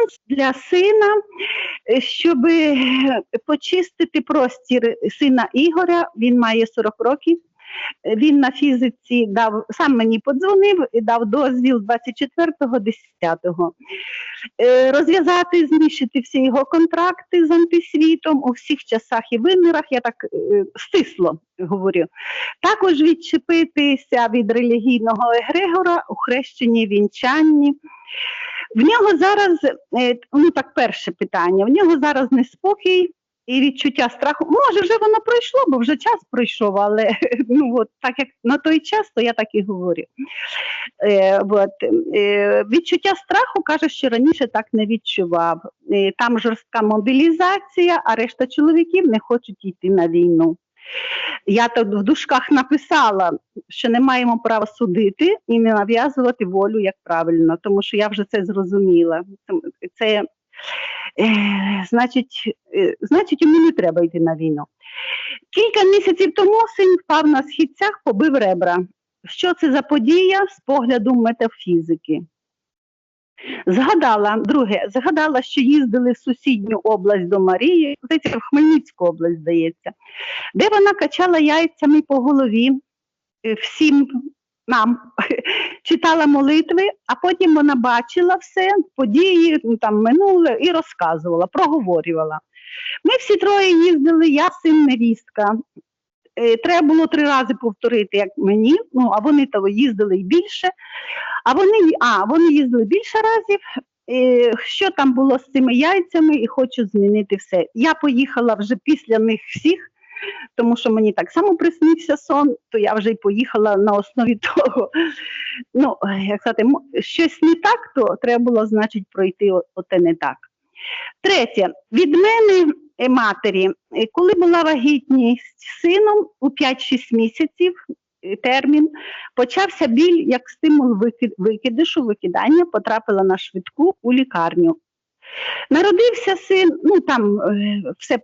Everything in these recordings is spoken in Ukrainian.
сеанс для сина, щоб почистити простір сина Ігоря. Він має 40 років. Він на фізиці сам мені подзвонив і дав дозвіл 24.10. Розв'язати, знищити всі його контракти з антисвітом у всіх часах і вимірах, я так стисло говорю. Також відчепитися від релігійного егрегора у хрещенні, вінчанні. В нього зараз, перше питання, в нього зараз неспокій і відчуття страху. Може, вже воно пройшло, бо вже час пройшов, але так як на той час, то я так і говорю. Відчуття страху, каже, що раніше так не відчував. Там жорстка мобілізація, а решта чоловіків не хочуть йти на війну. Я тут в дужках написала, що не маємо права судити і не нав'язувати волю, як правильно, тому що я вже це зрозуміла. Це, значить, йому не треба йти на війну. Кілька місяців тому син впав на східцях, побив ребра. Що це за подія з погляду метафізики? Згадала, що їздили в сусідню область до Марії, в Хмельницьку область, здається, де вона качала яйцями по голові всім нам, читала молитви, а потім вона бачила все, події, минуле і розказувала, проговорювала. Ми всі троє їздили, я, син, невістка. Треба було 3 рази повторити, як мені, а вони того їздили і більше. Вони їздили більше разів. Що там було з цими яйцями, і хочу змінити все. Я поїхала вже після них всіх, тому що мені так само приснився сон, то я вже й поїхала на основі того. Щось не так, то треба було, значить, пройти оте не так. Третє. Від мене, матері, коли була вагітність з сином у 5-6 місяців, термін, почався біль як стимул викидання, потрапила на швидку у лікарню. Народився син, там все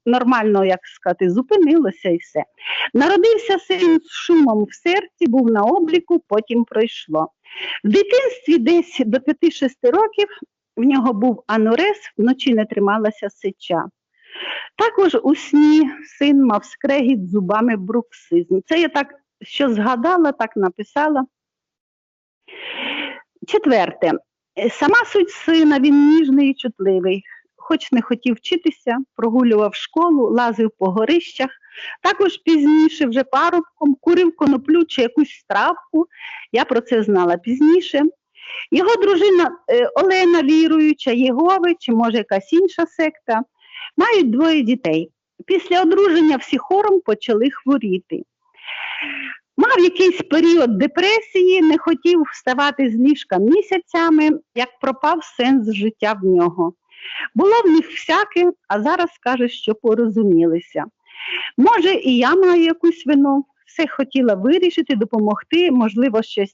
нормально, як сказати, зупинилося і все. Народився син з шумом в серці, був на обліку, потім пройшло. В дитинстві десь до 5-6 років в нього був анурез, вночі не трималася сеча. Також у сні син мав скрегіт зубами, бруксизм. Це я так, що згадала, так написала. Четверте. Сама суть сина, він ніжний і чутливий. Хоч не хотів вчитися, прогулював школу, лазив по горищах. Також пізніше, вже парубком, курив коноплю чи якусь травку. Я про це знала пізніше. Його дружина Олена віруюча, Єгови, чи може якась інша секта. Мають 2 дітей. Після одруження всі хором почали хворіти. Мав якийсь період депресії, не хотів вставати з ліжка місяцями, як пропав сенс життя в нього. Було в них всяке, а зараз каже, що порозумілися. Може, і я маю якусь вину, все хотіла вирішити, допомогти, можливо, щось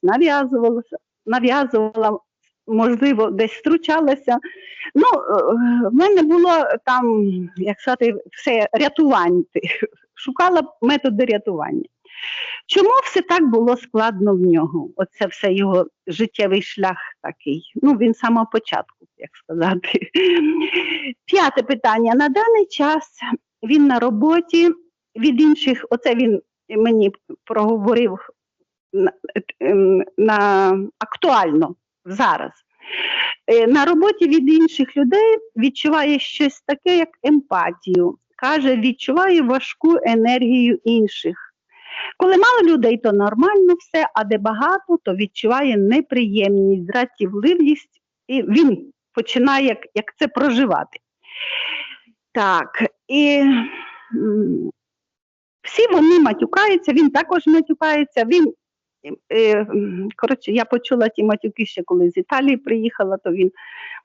нав'язувала, можливо, десь втручалася. В мене було там, як сказати, все рятування, шукала методи рятування. Чому все так було складно в нього? Оце все його життєвий шлях такий. Він з самого початку, як сказати. 5 питання. На даний час він на роботі від інших, оце він мені проговорив актуально зараз. На роботі від інших людей відчуває щось таке, як емпатію. Каже, відчуває важку енергію інших. Коли мало людей, то нормально все, а де багато, то відчуває неприємність, дратівливість, і він починає як це проживати. Так, і всі вони матюкаються, він також матюкається, я почула ті матюки ще коли з Італії приїхала, то він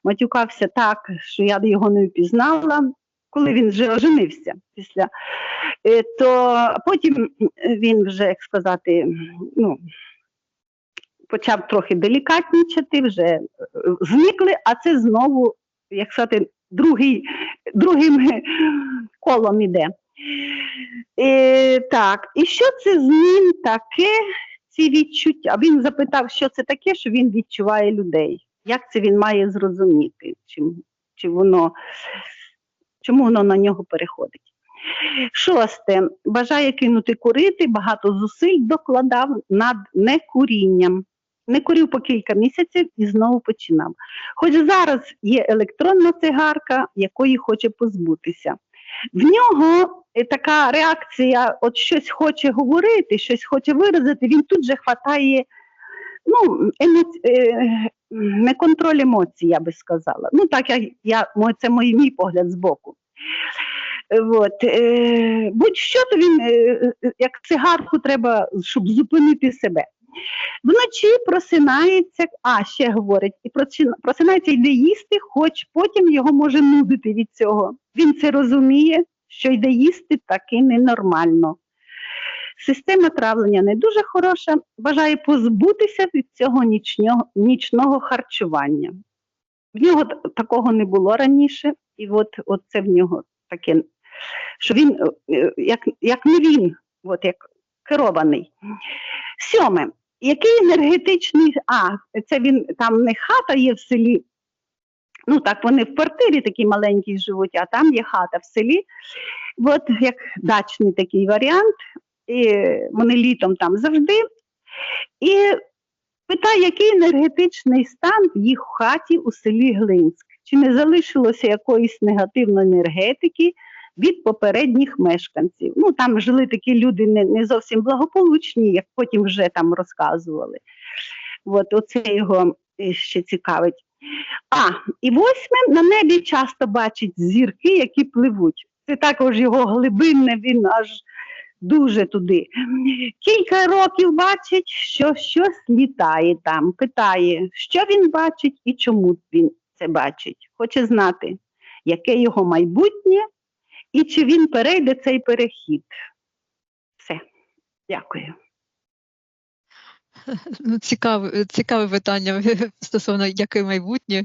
матюкався так, що я його не впізнала. Коли він вже оженився то потім він вже, як сказати, почав трохи делікатнічати, вже зникли, а це знову, як сказати, другим колом іде. Так, і що це з ним таке, ці відчуття? Він запитав, що це таке, що він відчуває людей. Як це він має зрозуміти, чому воно на нього переходить. 6. Бажає кинути курити, багато зусиль докладав над некурінням. Не курив по кілька місяців і знову починав. Хоч зараз є електронна цигарка, якої хоче позбутися. В нього така реакція, от щось хоче говорити, щось хоче виразити, він тут же хватає, не контроль емоцій, я би сказала. Так, це мій погляд збоку. Будь-що, то він, як цигарку треба, щоб зупинити себе. Вночі просинається, ще говорить, і просинається, йде їсти, хоч потім його може нудити від цього. Він це розуміє, що йде їсти таки ненормально. Система травлення не дуже хороша, бажає позбутися від цього нічного харчування. В нього такого не було раніше, і от це в нього таке, що він, як не він, як керований. 7. Який енергетичний, це він, там не хата є в селі, вони в квартирі такі маленькі живуть, а там є хата в селі, як дачний такий варіант, і вони літом там завжди, і питає, який енергетичний стан в їх хаті у селі Глинськ, чи не залишилося якоїсь негативної енергетики від попередніх мешканців. Там жили такі люди не зовсім благополучні, як потім вже там розказували. Оце його ще цікавить. І 8. На небі часто бачить зірки, які пливуть. Це також його глибинне, він аж дуже туди. Кілька років бачить, що щось літає там, питає, що він бачить і чому він це бачить. Хоче знати, яке його майбутнє, і чи він перейде цей перехід. Все. Дякую. Цікаве питання стосовно яке майбутнє.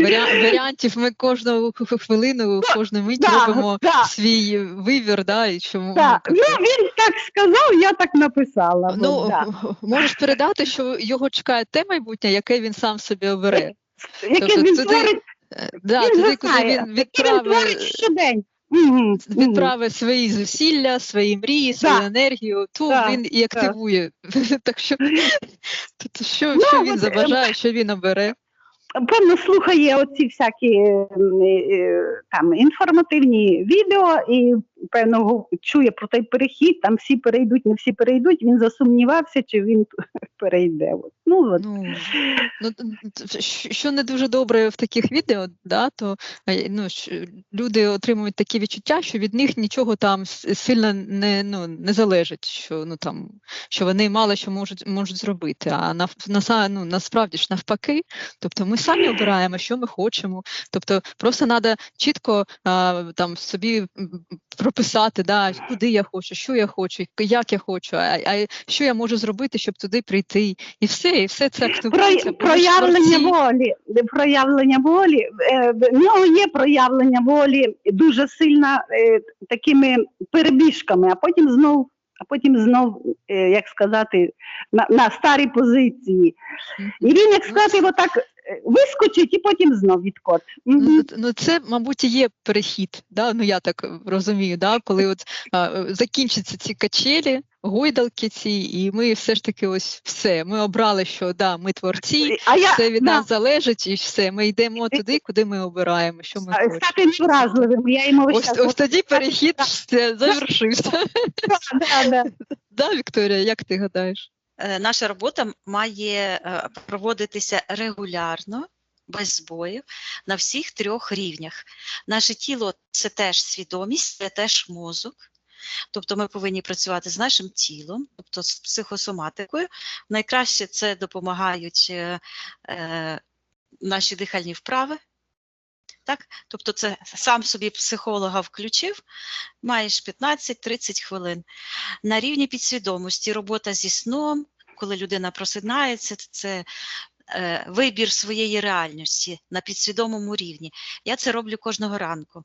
Варіантів ми кожну хвилину, кожну мить робимо свій вибір. І чому, він так сказав, я так написала. Можеш передати, що його чекає те майбутнє, яке він сам собі обере. Яке він творить, куди він відправить свої зусилля, свої мрії, свою енергію, він і активує. Так що він забажає, що він обере. Певно, слухає оці всякі там інформативні відео і, певно, чує про той перехід, там всі перейдуть, не всі перейдуть, він засумнівався, чи він перейде. Що не дуже добре в таких відео, то люди отримують такі відчуття, що від них нічого там сильно не залежить, що вони мало що можуть зробити, а насправді ж навпаки, тобто ми самі обираємо, що ми хочемо, тобто просто треба чітко там собі прописати, куди я хочу, що я хочу, як я хочу, а що я можу зробити, щоб туди прийти, і все це активується. Проявлення волі, в нього є проявлення волі дуже сильно такими перебіжками, а потім знов, як сказати, на старій позиції. І він, як сказати, отак вискочить і потім знов відкот. Це, мабуть, і є перехід, я так розумію, коли закінчаться ці качелі, гойдалки ці, і ми все ж таки все, ми обрали, що ми творці, все від нас залежить, і все, ми йдемо туди, куди ми обираємо, що ми хочемо. Стати невразливим, я йому ось тоді перехід завершився. Вікторія, як ти гадаєш? Наша робота має проводитися регулярно, без збоїв, на всіх 3 рівнях. Наше тіло – це теж свідомість, це теж мозок. Тобто ми повинні працювати з нашим тілом, тобто з психосоматикою. Найкраще це допомагають наші дихальні вправи. Так? Тобто це сам собі психолога включив, маєш 15-30 хвилин. На рівні підсвідомості робота зі сном, коли людина просинається, це вибір своєї реальності на підсвідомому рівні. Я це роблю кожного ранку.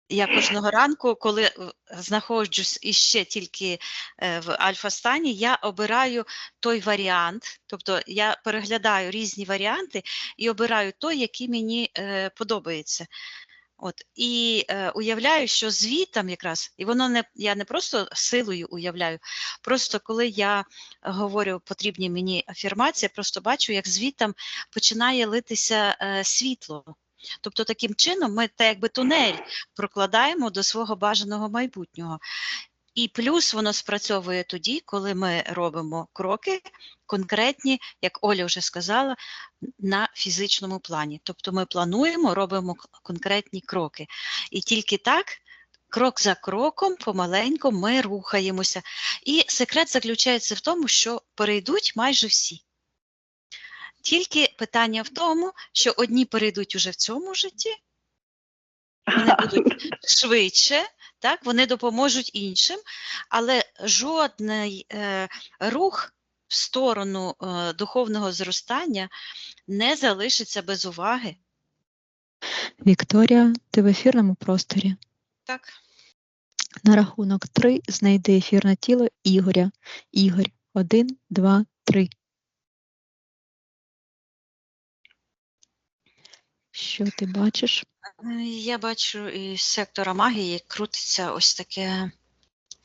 Я кожного ранку, коли знаходжусь іще тільки в альфа-стані, я обираю той варіант, тобто я переглядаю різні варіанти і обираю той, який мені подобається. От, і уявляю, що звітом якраз, і воно не, я не просто силою уявляю, просто коли я говорю потрібні мені афірмації, просто бачу, як звітом починає литися світло. Тобто таким чином ми так якби тунель прокладаємо до свого бажаного майбутнього. І плюс воно спрацьовує тоді, коли ми робимо кроки конкретні, як Оля вже сказала, на фізичному плані. Тобто ми плануємо, робимо конкретні кроки. І тільки так, крок за кроком, помаленьку ми рухаємося. І секрет заключається в тому, що перейдуть майже всі. Тільки питання в тому, що одні перейдуть уже в цьому житті, вони будуть швидше, так, вони допоможуть іншим, але жодний рух в сторону духовного зростання не залишиться без уваги. Вікторія, ти в ефірному просторі. Так. На рахунок 3 знайди ефірне тіло Ігоря. Ігор, 1, 2, 3. Що ти бачиш? Я бачу із сектора магії крутиться ось таке,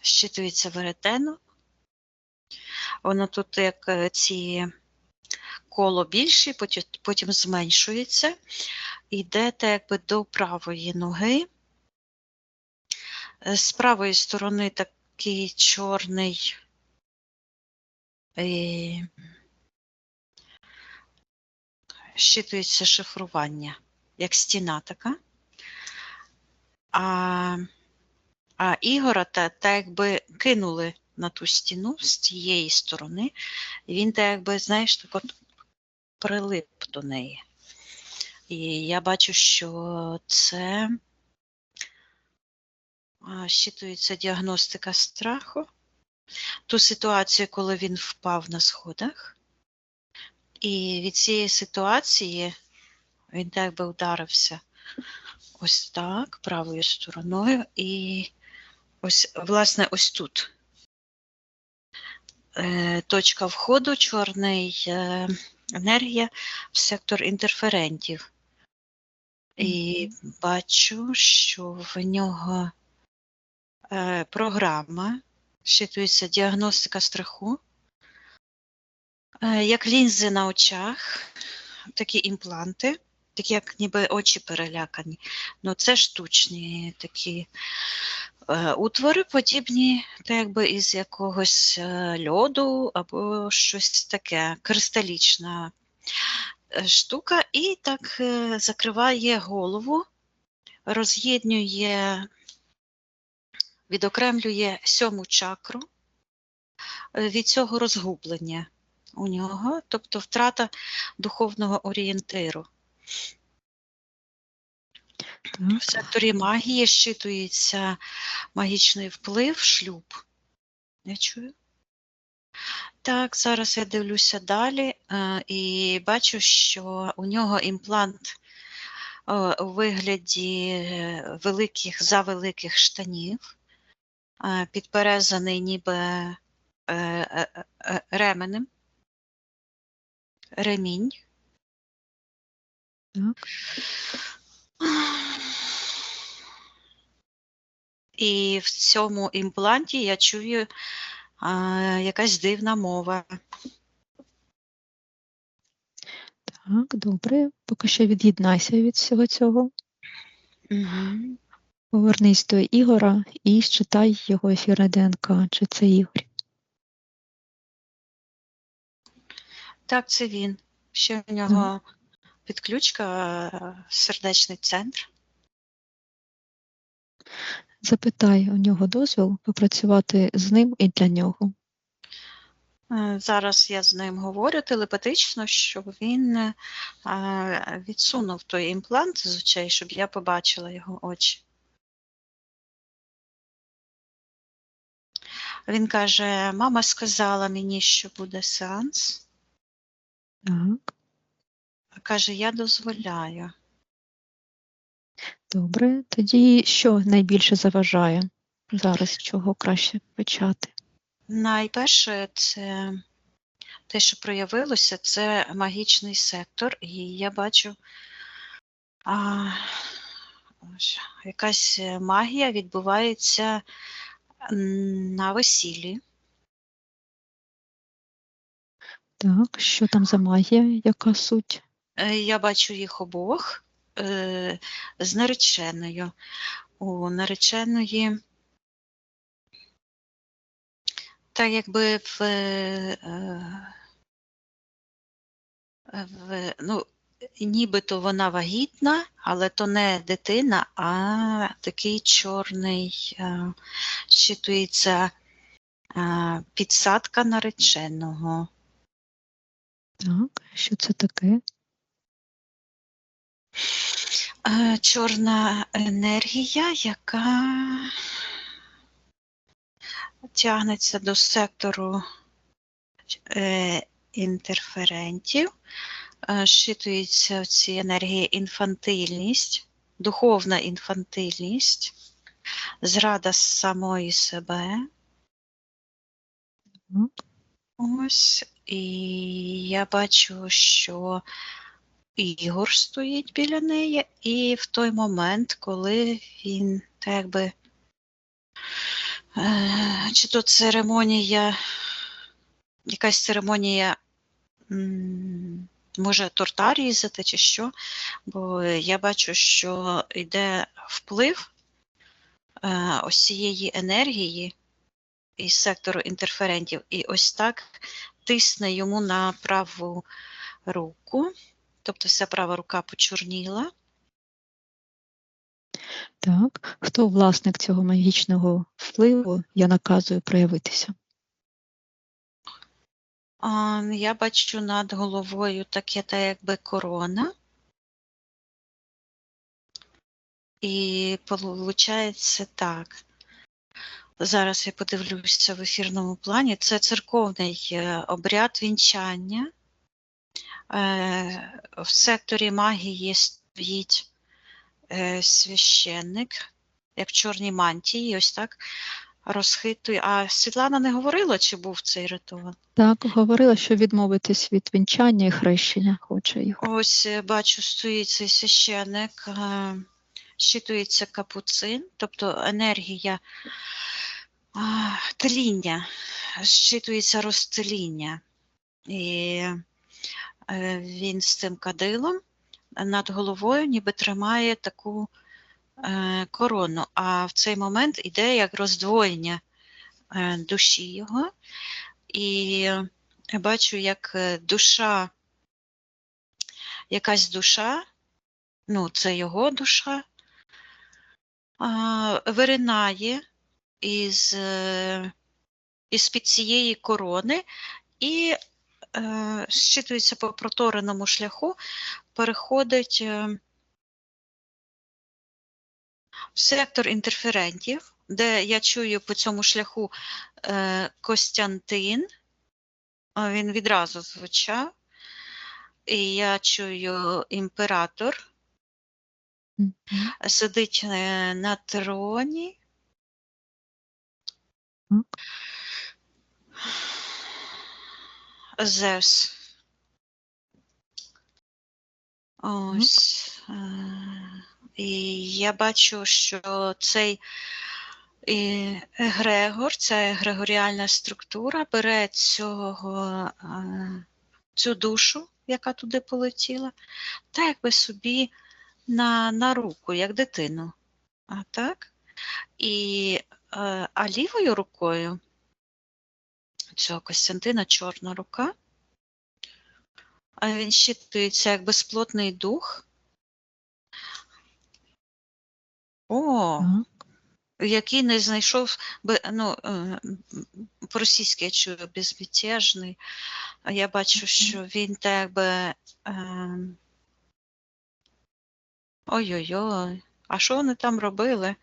щитується веретено. Воно тут як ці коло більші, потім зменшується. Йде так якби до правої ноги. З правої сторони такий чорний щитується шифрування, як стіна така. А Ігора так якби кинули на ту стіну з тієї сторони, і він так якби, знаєш, так от прилип до неї. І я бачу, що це щитується діагностика страху. Ту ситуацію, коли він впав на сходах. І від цієї ситуації він так би ударився ось так, правою стороною. І ось, власне, ось тут. Точка входу, чорний енергія в сектор інтерферентів. І бачу, що в нього програма, щитується діагностика страху, як лінзи на очах, такі імпланти, такі як ніби очі перелякані. Ну, це штучні такі утвори, подібні, так якби із якогось льоду або щось таке, кристалічна штука, і так закриває голову, роз'єднює, відокремлює 7-му чакру від цього розгублення у нього, тобто втрата духовного орієнтиру. Так. В секторі магії щитується магічний вплив, шлюб. Я чую? Так, зараз я дивлюся далі і бачу, що у нього імплант у вигляді завеликих штанів, підперезаний ніби ременем, ремінь. Так. І в цьому імпланті я чую якась дивна мова. Так, добре. Поки що від'єднайся від всього цього. Угу. Повернись до Ігора і считай його ефірне ДНК. Чи це Ігор? Так, це він. Ще в нього підключка, сердечний центр. Запитай у нього дозвіл попрацювати з ним і для нього. Зараз я з ним говорю телепатично, щоб він відсунув той імплант з очей, щоб я побачила його очі. Він каже, мама сказала мені, що буде сеанс. Так. Каже, я дозволяю. Добре, тоді що найбільше заважає зараз, з чого краще почати? Найперше, це те, що проявилося, це магічний сектор, і я бачу, а, якась магія відбувається на весіллі. Так, що там за магія, яка суть? Я бачу їх обох з нареченою. У нареченої, так якби ну, нібито вона вагітна, але то не дитина, а такий чорний, щитується підсадка нареченого. Так, що це таке? Чорна енергія, яка тягнеться до сектору інтерферентів. Щитується в цій енергії інфантильність, духовна інфантильність, зрада самої себе. Так, Ось, і я бачу, що Ігор стоїть біля неї, і в той момент, коли він так би, чи то церемонія, якась церемонія, може торта різати чи що, бо я бачу, що йде вплив ось цієї енергії із сектору інтерферентів, і ось так тисне йому на праву руку, тобто вся права рука почорніла. так. Хто власник цього магічного впливу, я наказую проявитися. Я бачу над головою таке, та якби корона. І виходить так. Зараз я подивлюся в ефірному плані. Це церковний обряд вінчання. В секторі магії стоїть священник, як в чорній мантії, ось так розхитує. А Світлана не говорила, чи був цей ритуал? Так, говорила, що відмовитись від вінчання і хрещення хоче їх. Ось бачу, стоїть цей священник, щитується капуцин, тобто енергія тління, щитується розтління. І він з цим кадилом над головою ніби тримає таку корону, а в цей момент іде як роздвоєння душі його. І я бачу, як душа, якась душа, ну це його душа, виринає із-під цієї корони і щитується по протореному шляху, переходить в сектор інтерферентів, де я чую по цьому шляху Костянтин, він відразу звучав, і я чую імператор, сидить на троні. Зевс. Ось. І я бачу, що цей егрегор, ця егрегоріальна структура бере цю душу, яка туди полетіла, та якби собі на руку, як дитину. Так? А лівою рукою цього Костянтина чорна рука, а він щитується як безплотний дух. Який не знайшов, ну, по-російськи я чую, безмятежний. А я бачу, що він так би ой-ой-ой, а що вони там робили?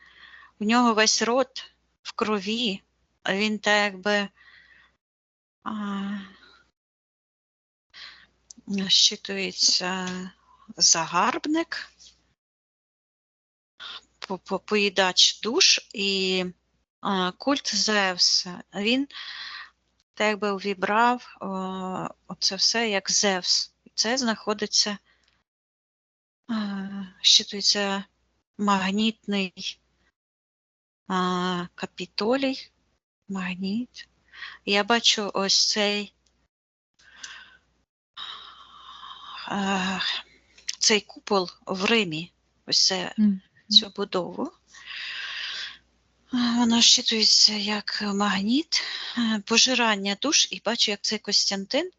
В нього весь рот в крові, а він так би щитується загарбник. поїдач душ і культ Зевса. Він так якби увібрав оце все як Зевс. Це знаходиться, щитується магнітний Капітолій. Магніт. Я бачу ось цей купол в Римі. Ось це, цю будову. Воно щитується як магніт, пожирання душ, і бачу, як цей Костянтин,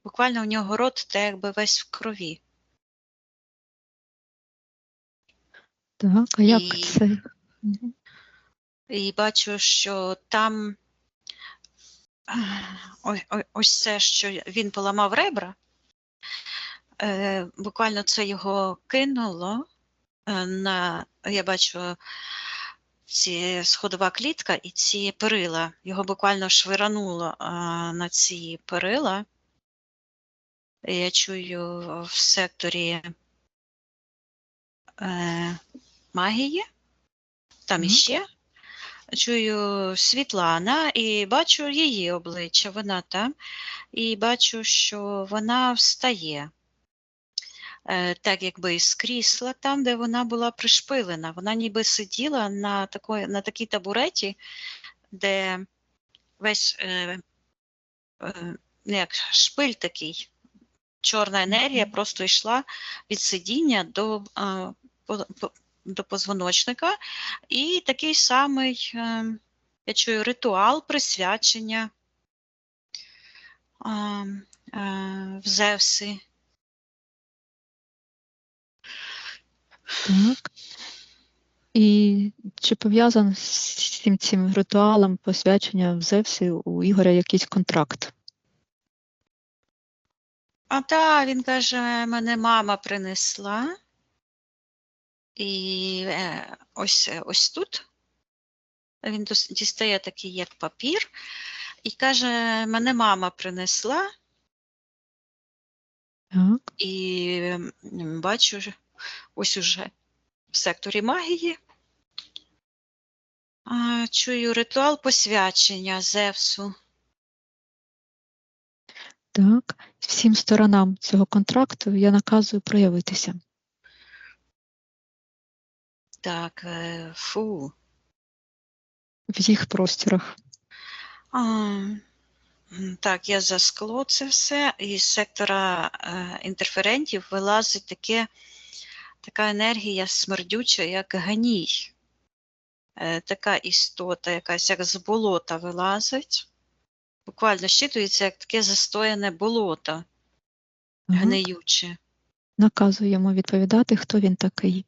буквально у нього рот та якби весь в крові. Так, а як І- це? І бачу, що там ось це, що він поламав ребра, буквально це його кинуло я бачу сходова клітка і ці перила. Його буквально швирануло на ці перила. Я чую в секторі магії, там іще. Чую Світлана і бачу її обличчя, вона там, і бачу, що вона встає, так якби з крісла, там, де вона була пришпилена. Вона ніби сиділа на такій табуреті, де весь як шпиль такий, чорна енергія просто йшла від сидіння до позвоночника, і такий самий, я чую, ритуал присвячення в Зевси. Так. І чи пов'язаний з цим ритуалом посвячення в Зевсі у Ігоря якийсь контракт? Так, він каже, мене мама принесла. І ось тут він дістає такий як папір і каже, мене мама принесла. Так. І бачу, ось уже в секторі магії чую ритуал посвячення Зевсу. Так. Всім сторонам цього контракту я наказую проявитися. Так, фу. В їх просторах. Так, я за скло це все. Із сектора інтерферентів вилазить така енергія смердюча, як гній. Така істота, якась як з болота вилазить. Буквально щитується, як таке застояне болото, гниюче. Наказую йому відповідати, хто він такий.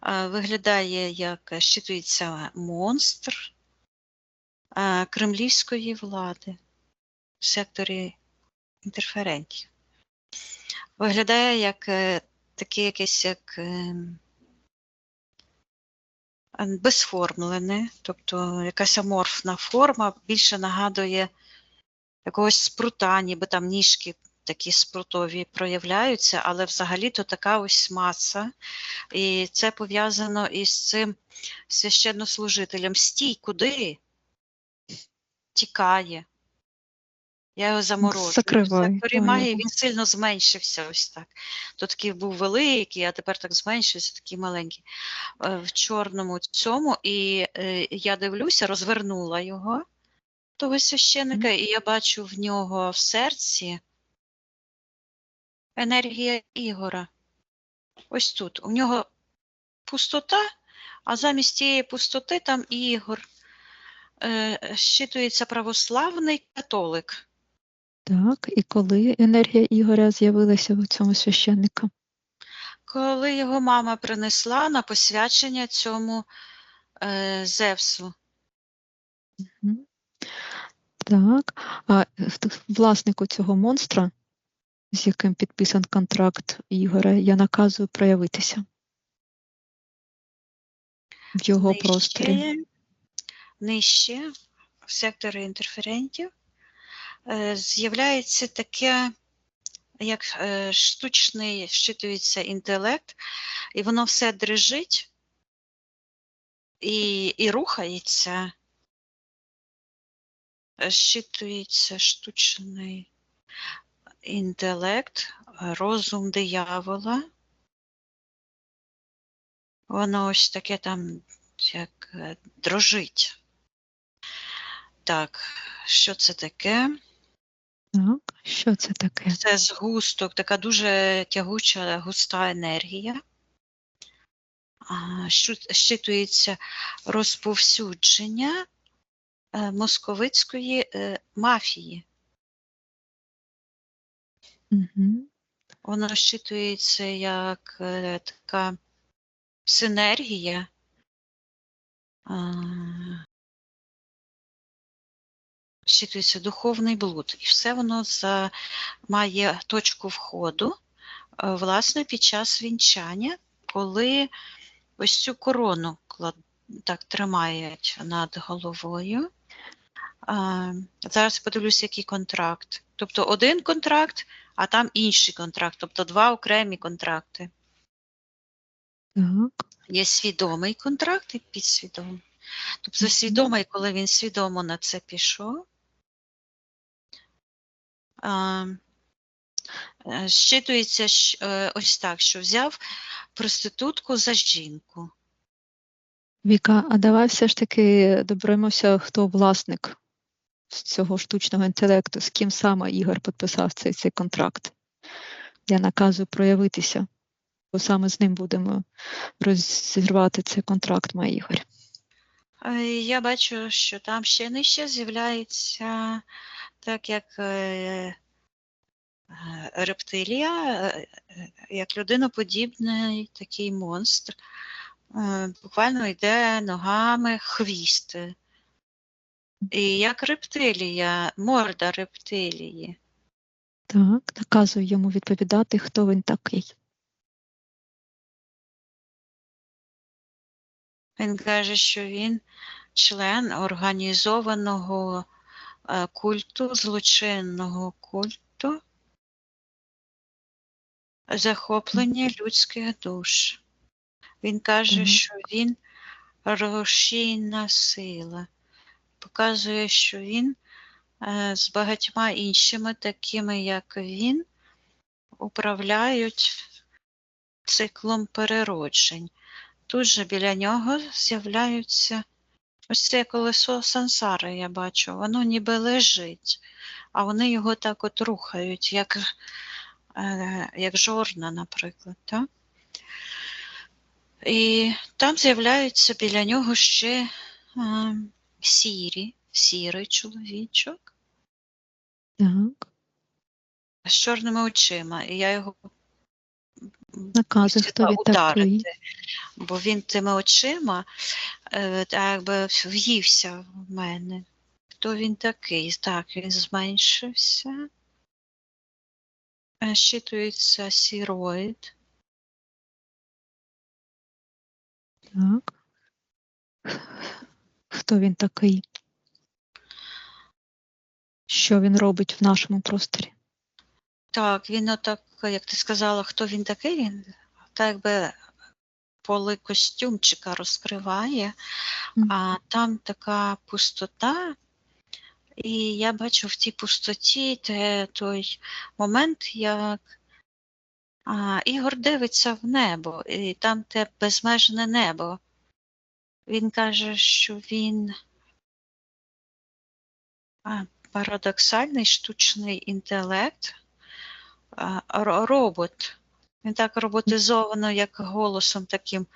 Виглядає, як щитується монстр кремлівської влади в секторі інтерферентів. Виглядає як таке якесь як безформлене, тобто якась аморфна форма, більше нагадує якогось спрута, ніби там ніжки такі спрутові проявляються, але взагалі-то така ось маса. І це пов'язано із цим священнослужителем. Стій, куди? Тікає. Я його заморожую. Закривай. В секторі магії він сильно зменшився ось так. То такий був великий, а тепер так зменшився, такий маленький. В чорному цьому. І я дивлюся, розвернула його, того священника, і я бачу в нього в серці енергія Ігора. Ось тут. У нього пустота, а замість тієї пустоти там Ігор. Щитується православний католик. Так, і коли енергія Ігоря з'явилася у цьому священника? Коли його мама принесла на посвячення цьому Зевсу. Так, а власнику цього монстра, з яким підписан контракт Ігоря, я наказую проявитися в його просторі. Нижче, в секторі інтерферентів, з'являється таке, як штучний щитується інтелект, і воно все дрижить і рухається. Щитується штучний інтелект, розум диявола. Воно ось таке там, як дрожить. Так, що це таке? Так, що це таке? Це згусток, така дуже тягуча, густа енергія. Щитується розповсюдження московицької мафії. Угу. Воно щитується як така синергія. Щитується духовний блуд. І все воно має точку входу, власне, під час вінчання, коли ось цю корону так тримають над головою. Зараз подивлюся, який контракт. Тобто один контракт, а там інший контракт. Тобто два окремі контракти. Так. Є свідомий контракт і підсвідомий. Тобто свідомий, коли він свідомо на це пішов. Щитується ось так, що взяв проститутку за жінку. Віка, а давай все ж таки доберемося, хто власник цього штучного інтелекту, з ким саме Ігор підписав цей контракт. Я наказую проявитися, бо саме з ним будемо розірвати цей контракт, мій Ігор. Я бачу, що там ще нижче з'являється, так як рептилія, як людиноподібний такий монстр. Буквально йде ногами хвіст. І як рептилія, морда рептилії. Так, наказую йому відповідати, хто він такий. Він каже, що він член організованого культу, злочинного культу, захоплення людських душ. Він каже, що він рушійна сила. Показує, що він з багатьма іншими, такими як він, управляють циклом перероджень. Тут же біля нього з'являються ось це колесо сансари, я бачу, воно ніби лежить, а вони його так от рухають, як жорна, наприклад. Так? І там з'являються біля нього ще сірий чоловічок. Так. З чорними очима. І я його Наказую, хто він такий. Бо він тими очима якби в'ївся в мене. Хто він такий? Так, він зменшився. Щитується сіроїд. Так. Хто він такий? Що він робить в нашому просторі? Так, він отак, як ти сказала, хто він такий, він так якби поли костюмчика розкриває, а там така пустота, і я бачу в тій пустоті той момент, як Ігор дивиться в небо, і там те безмежне небо. Він каже, що він парадоксальний штучний інтелект, робот. Він так роботизовано, як голосом таким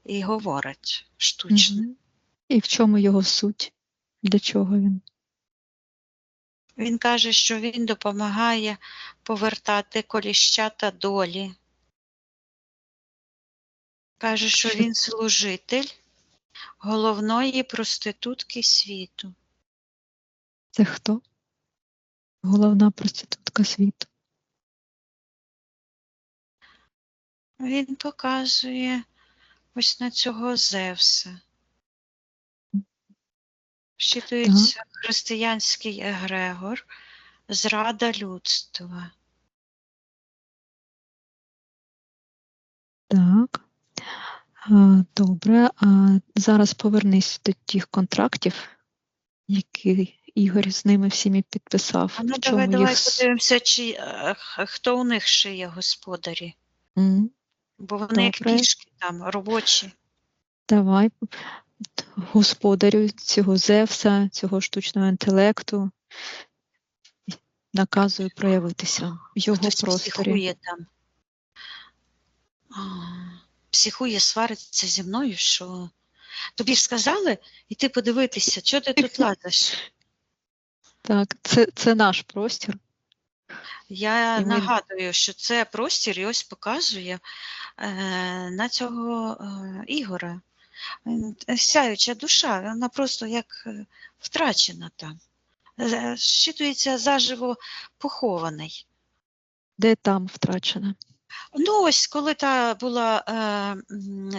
і говорить штучно. І в чому його суть? Для чого він? Він каже, що він допомагає повертати коліщата долі. Каже, що він служитель головної проститутки світу. Це хто? Головна проститутка світу. Він показує ось на цього Зевса. Щитується християнський егрегор, зрада людства. Так. Добре. А зараз повернись до тих контрактів, які Ігор з ними всіми підписав. А ну В давай, чому давай їх подивимося, хто у них шиє господарі. Бо вони як Добре. пішки там, робочі. Давай господарю цього Зевса, цього штучного інтелекту наказую проявитися в його Хтось просторі. психує там. Психує, свариться зі мною, що тобі ж сказали іти подивитися, чого ти тут лазиш? Так, це наш простір. Я І ми- нагадую, що це простір і ось показує на цього Ігора. Сяюча душа, вона просто як втрачена там. Щитується заживо похований. Де там втрачена? Ну ось, коли та була,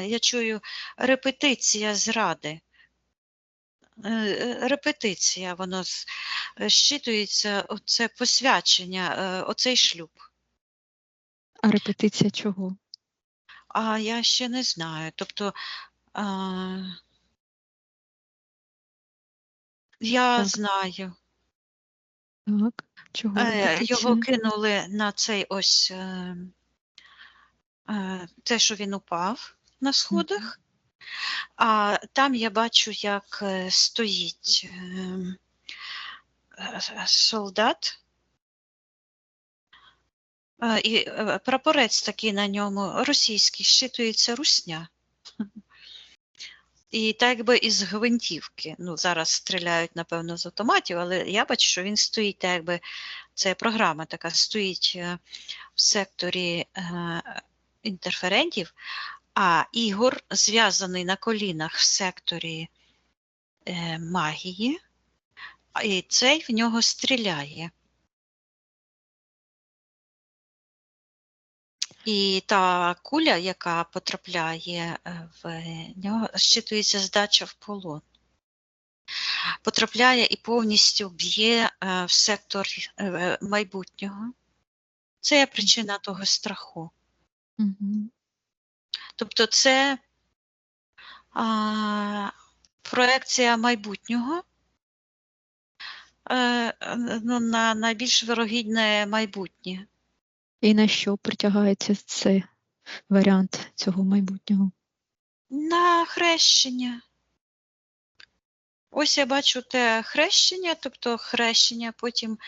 я чую, репетиція зради. Репетиція, воно щитується, оце посвячення, оцей шлюб. А репетиція чого? А я ще не знаю. Тобто, я Так. знаю. Так, чого репетиція? Його кинули на цей ось, те, що він упав на сходах, а там я бачу, як стоїть солдат, і прапорець такий на ньому російський, щитується русня. І так якби із гвинтівки. Ну, зараз стріляють, напевно, з автоматів, але я бачу, що він стоїть, так якби, це програма така, стоїть в секторі інтерферентів, а Ігор зв'язаний на колінах в секторі магії, і цей в нього стріляє. І та куля, яка потрапляє в нього, щитується здача в полон. Потрапляє і повністю б'є в сектор майбутнього. Це є причина того страху. Угу. Тобто це проекція майбутнього ну, на найбільш вирогідне майбутнє. І на що притягається цей варіант цього майбутнього? На хрещення. Ось я бачу те хрещення, тобто хрещення, потім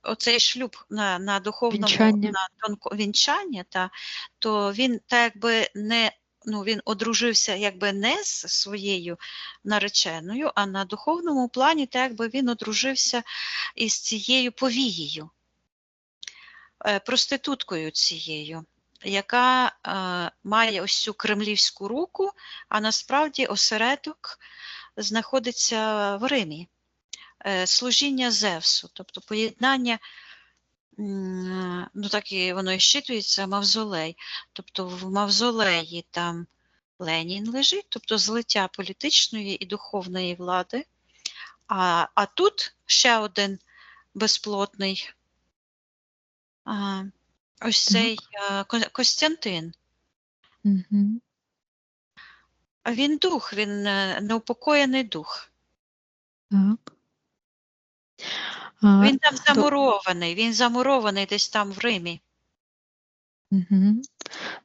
оцей шлюб на духовному Вінчання. вінчання, то він так якби не, ну, він одружився якби не з своєю нареченою, а на духовному плані так якби він одружився із цією повією, проституткою цією, яка має ось цю кремлівську руку, а насправді осередок знаходиться в Римі. Служіння Зевсу, тобто поєднання, ну так і воно і щитується, мавзолей. Тобто в мавзолеї там Ленін лежить, тобто злиття політичної і духовної влади, а тут ще один безплотний, ось цей Костянтин. Угу. Він дух, він неупокоєний дух. Так. Він там замурований, він замурований десь там в Римі. Угу.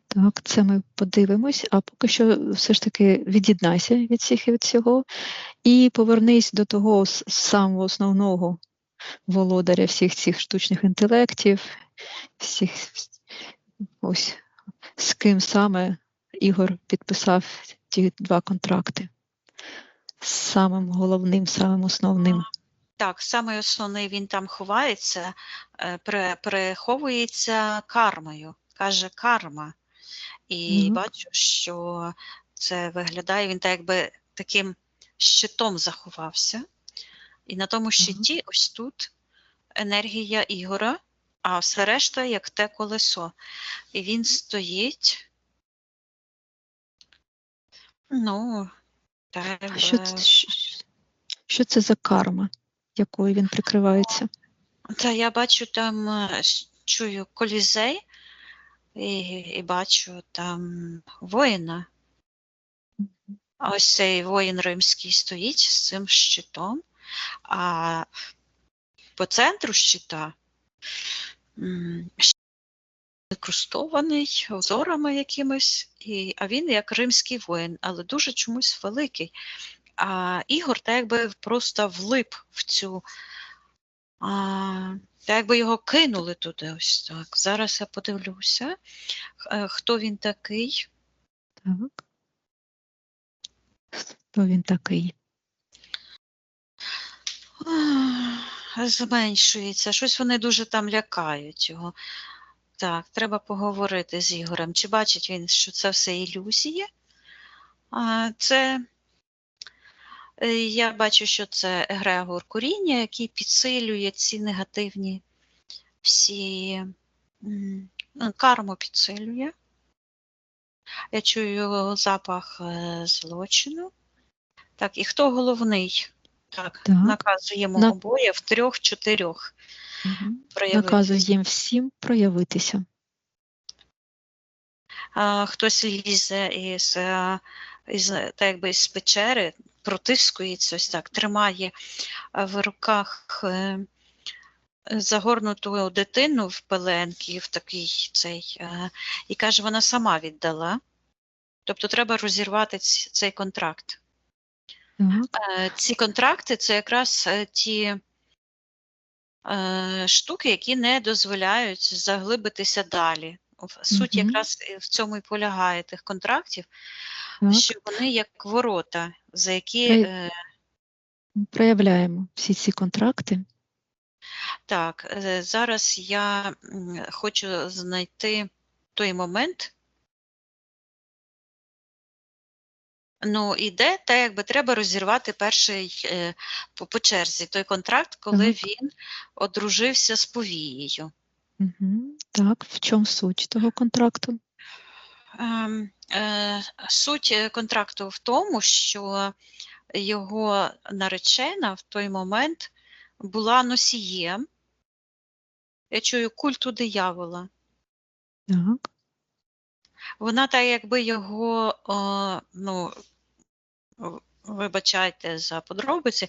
Так, це ми подивимось, а поки що все ж таки від'єднайся від всіх і від всього і повернись до того самого основного володаря всіх цих штучних інтелектів, всіх, ось з ким саме Ігор підписав ті 2 контракти. Самим головним, самим основним. Так, саме основний він там ховається, переховується кармою, каже карма. І бачу, що це виглядає, він так якби таким щитом заховався. І на тому щиті ось тут енергія Ігора, а все решта як те колесо. І він стоїть, ну, так. Що це за карма, якою він прикривається? Та я бачу там, чую колізей, і бачу там воїна. А ось цей воїн римський стоїть з цим щитом, а по центру щита щит інкрустований узорами якимись, а він як римський воїн, але дуже чомусь великий. А Ігор так якби просто влип в цю, так якби його кинули туди ось так. Зараз я подивлюся, хто він такий. Так. Хто він такий? Зменшується, щось вони дуже там лякають його. Так, треба поговорити з Ігорем. Чи бачить він, що це все ілюзія? Я бачу, що це егрегор коріння, який підсилює ці негативні всі карму підсилює. Я чую його запах злочину. Так, і хто головний? Так. Наказуємо обоє в 3-4 проявитися. Наказую їм всім проявитися. Хтось лізе із печери, протискується ось так, тримає в руках загорнуту дитину в пеленки, в такий цей, і каже, вона сама віддала. Тобто треба розірвати цей контракт. Ці контракти – це якраз ті штуки, які не дозволяють заглибитися далі. Суть якраз в цьому і полягає тих контрактів, що вони як ворота, за які… Проявляємо всі ці контракти. Так, зараз я хочу знайти той момент, іде, так якби треба розірвати перший по черзі той контракт, коли він одружився з повією. Так, в чому суть того контракту? Суть контракту в тому, що його наречена в той момент була носієм, я чую, культу диявола. Так. Вона так якби його, вибачайте за подробиці,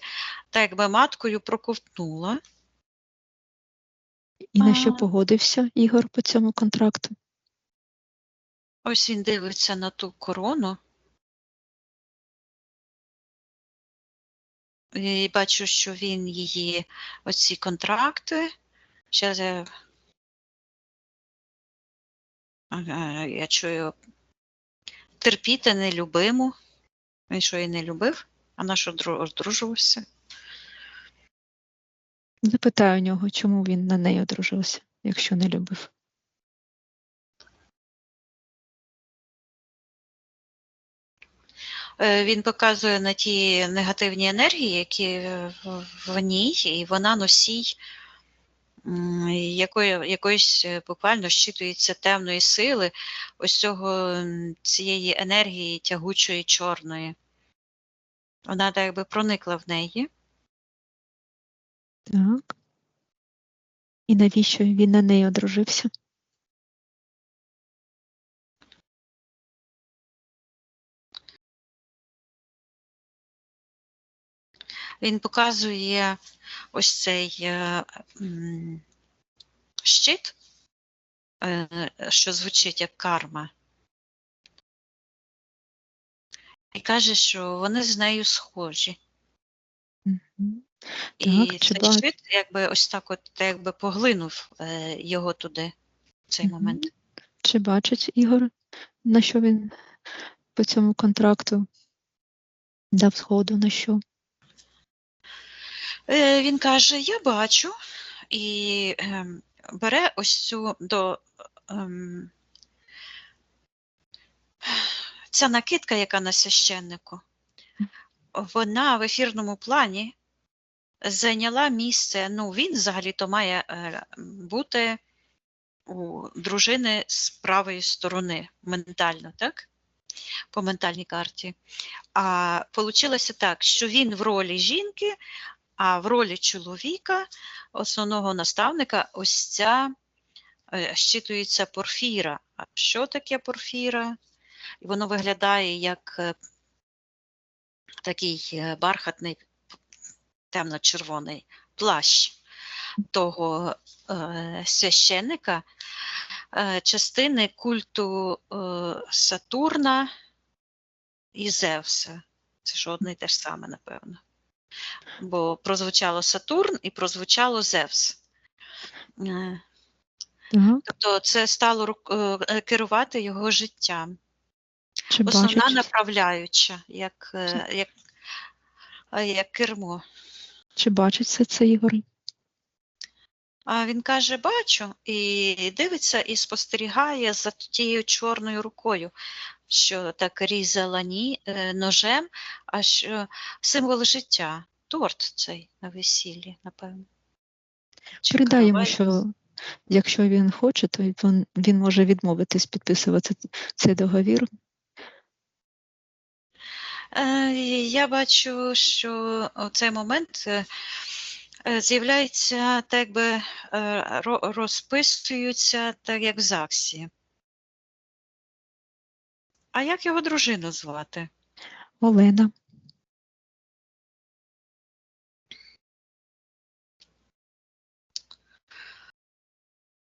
так якби маткою проковтнула. І на що погодився Ігор по цьому контракту? Ось він дивиться на ту корону. І бачу, що він її, оці контракти, зараз я чую, терпіти нелюбиму. Він що, її не любив? А на що одружувався? Запитаю у нього, чому він на неї одружився, якщо не любив. Він показує на ті негативні енергії, які в ній, і вона носій якоїсь буквально щитується темної сили, ось цієї енергії тягучої чорної. Вона так якби проникла в неї. Так. І навіщо він на неї одружився? Він показує ось цей щит, що звучить як карма. І каже, що вони з нею схожі. І Так, цей щит якби ось так от якби поглинув його туди, в цей момент. Чи бачить Ігор, на що він по цьому контракту дав згоду, на що? Він каже, я бачу, і бере ось цю ця накидка, яка на священнику, вона в ефірному плані зайняла місце, він взагалі-то має бути у дружини з правої сторони, ментально, так? По ментальній карті. А получилося так, що він в ролі жінки, а в ролі чоловіка, основного наставника, ось ця щитується Порфіра, а що таке порфіра? І воно виглядає як такий бархатний темно-червоний плащ того священника, частини культу Сатурна і Зевса. Це ж одне й те ж саме, напевно. Бо прозвучало Сатурн і прозвучало Зевс. Так. Тобто це стало керувати його життям. Чи Основна бачить, направляюча, як кермо. чи бачить все це Ігор? А він каже, бачу, і дивиться, і спостерігає за тією чорною рукою, що так різала ножем, а що символ життя. Торт цей на весіллі, напевно. Чи Передай йому, каравай. що якщо він хоче, то він може відмовитись підписувати цей договір. Я бачу, що в цей момент з'являється, так якби розписуються, так як в ЗАГСі. А як його дружину звати? Олена.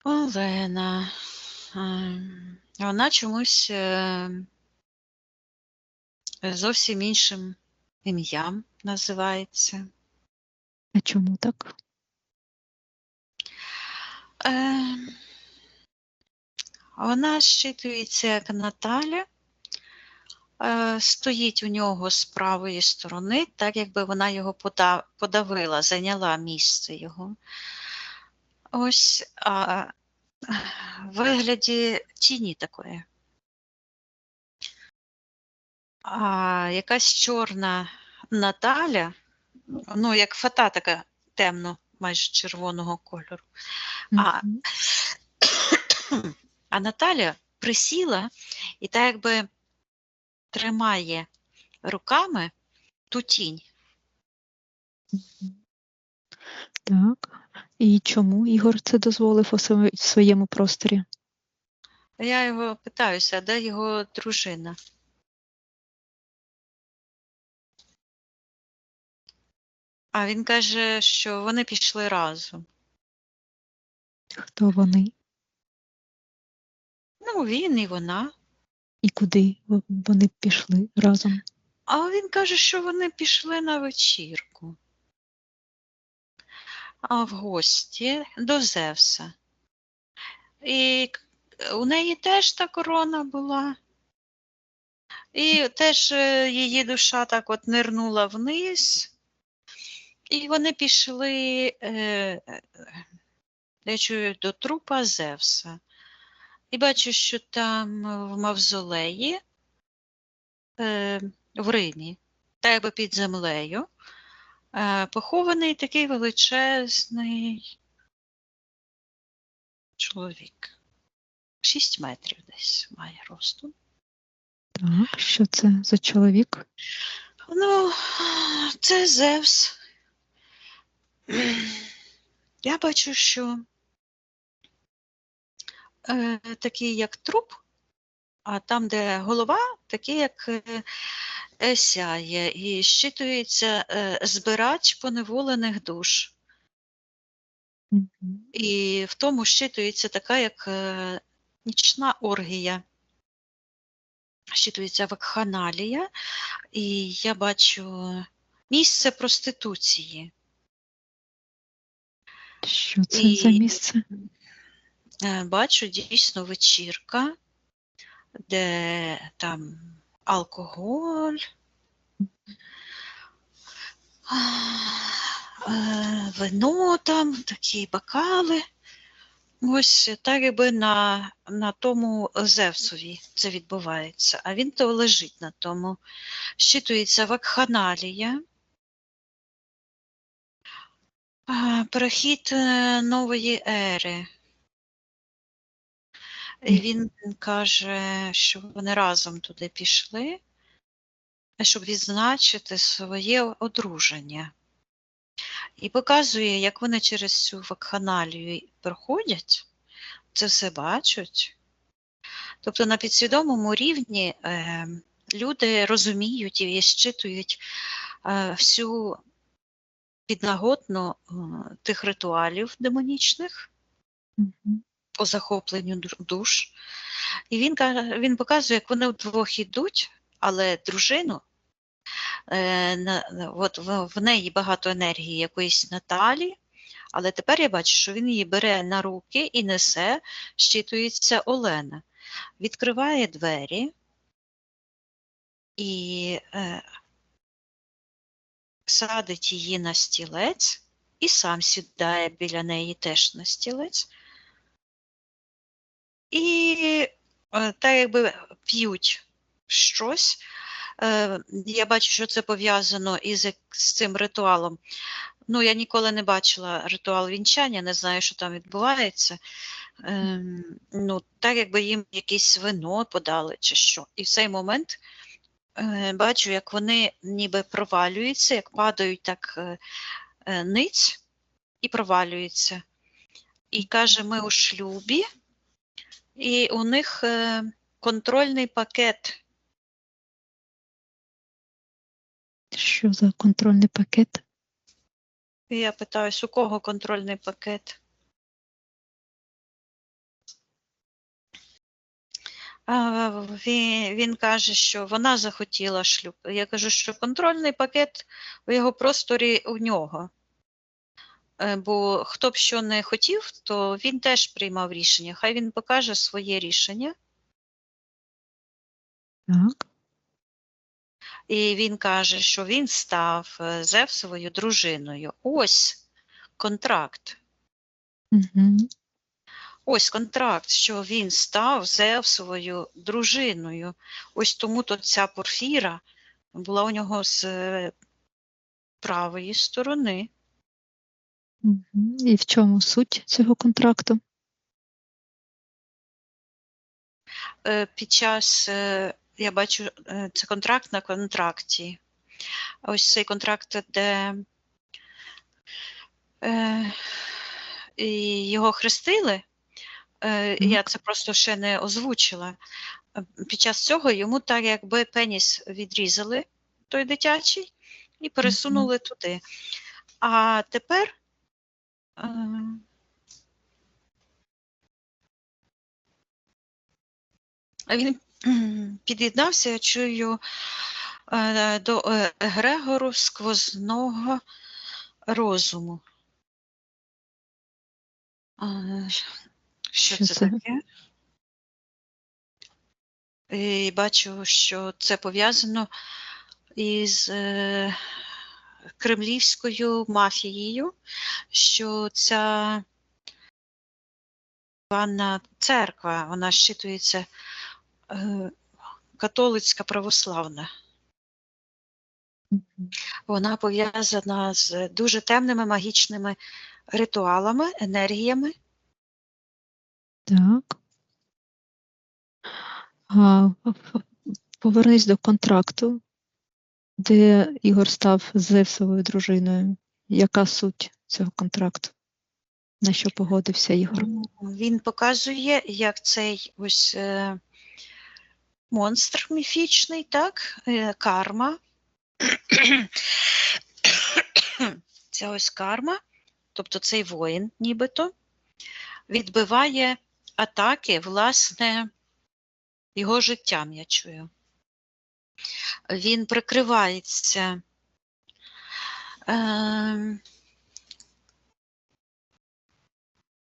Олена. Вона чомусь зовсім іншим ім'ям називається. А чому так? Вона щитується як Наталя, стоїть у нього з правої сторони, так якби вона його подавила, зайняла місце його. Ось в вигляді тіні такої. А якась чорна Наталя, ну, як фата така темно, майже червоного кольору. Мгм. А Наталя присіла і так якби тримає руками ту тінь. Так. І чому Ігор це дозволив у своєму просторі? Я його питаюся, де його дружина? А він каже, що вони пішли разом. Хто вони? Ну, він і вона. І куди вони пішли разом? А він каже, що вони пішли на вечірку. А в гості до Зевса. І у неї теж та корона була. І теж її душа так от нирнула вниз. І вони пішли, я чую, до трупа Зевса. І бачу, що там в мавзолеї, в Римі, та якби під землею, похований такий величезний чоловік. 6 метрів десь має росту. Так, що це за чоловік? Ну, це Зевс. Я бачу, що такий як труп, а там, де голова, такий як сяє, і щитується збирач поневолених душ. Мгм. І в тому щитується така, як нічна оргія. Щитується вакханалія, і я бачу місце проституції. Що це за місце? Бачу дійсно вечірка, де там алкоголь, вино там, такі бокали. Ось так якби на тому Зевсові це відбувається, а він то лежить на тому. Щитується вакханалія, перехід нової ери. І він каже, що вони разом туди пішли, щоб відзначити своє одруження. І показує, як вони через цю вакханалію проходять, це все бачать. Тобто на підсвідомому рівні люди розуміють і щитують всю підноготну тих ритуалів демонічних Мгм. по захопленню душ. І він показує, як вони вдвох йдуть, але дружину, от в неї багато енергії якоїсь Наталі, але тепер я бачу, що він її бере на руки і несе, щитується Олена. Відкриває двері і садить її на стілець і сам сідає біля неї теж на стілець. І так якби п'ють щось. Я бачу, що це пов'язано з цим ритуалом. Ну, я ніколи не бачила ритуал вінчання, не знаю, що там відбувається. Ну, так якби їм якесь вино подали чи що. І в цей момент бачу, як вони ніби провалюються, як падають так ниць і провалюються. І каже, ми у шлюбі, і у них контрольний пакет. Що за контрольний пакет? І я питаюсь, у кого контрольний пакет? Він каже, що вона захотіла шлюб. Я кажу, що контрольний пакет в його просторі у нього. Бо хто б що не хотів, то він теж приймав рішення. Хай він покаже своє рішення. Так. І він каже, що він став Зевсовою дружиною. Ось контракт. Угу. Ось контракт, що він став Зевсовою дружиною. Ось тому-то ця Порфіра була у нього з правої сторони. Угу. І в чому суть цього контракту? Під час, я бачу, це контракт на контракті. Ось цей контракт, де його хрестили, я це просто ще не озвучила. Під час цього йому так якби пеніс відрізали, той дитячий, і пересунули туди. А тепер він під'єднався, я чую, до егрегору сквозного розуму. Що це таке? І бачу, що це пов'язано із кремлівською мафією, що ця Іванна церква, вона щитується католицька православна. Вона пов'язана з дуже темними магічними ритуалами, енергіями. Так. Повернись до контракту, де Ігор став Зевсовою дружиною. Яка суть цього контракту? На що погодився Ігор? Він показує, як цей ось монстр міфічний, так, карма. Ця ось карма, тобто цей воїн нібито, відбиває атаки, власне, його життям, я чую. Він прикривається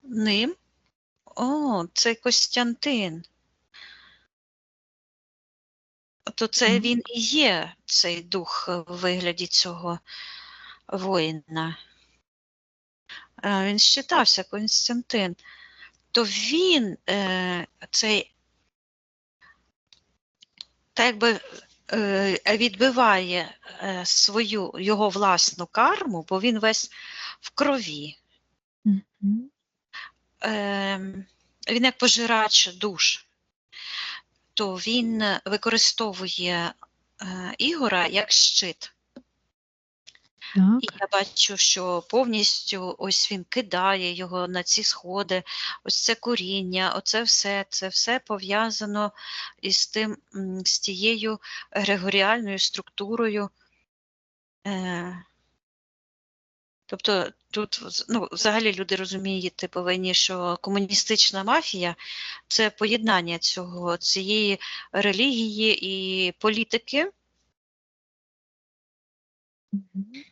ним. О, це Костянтин. То це він і є, цей дух в вигляді цього воїна. Він считався Костянтин. То він цей так якби відбиває свою, його власну карму, бо він весь в крові. Він як пожирач душ. То він використовує Ігора як щит. І Так. я бачу, що повністю ось він кидає його на ці сходи, ось це коріння, це все пов'язано із тим, з тією егрегоріальною структурою. Тобто тут ну, взагалі люди розуміти повинні, що комуністична мафія – це поєднання цієї релігії і політики. Мгм.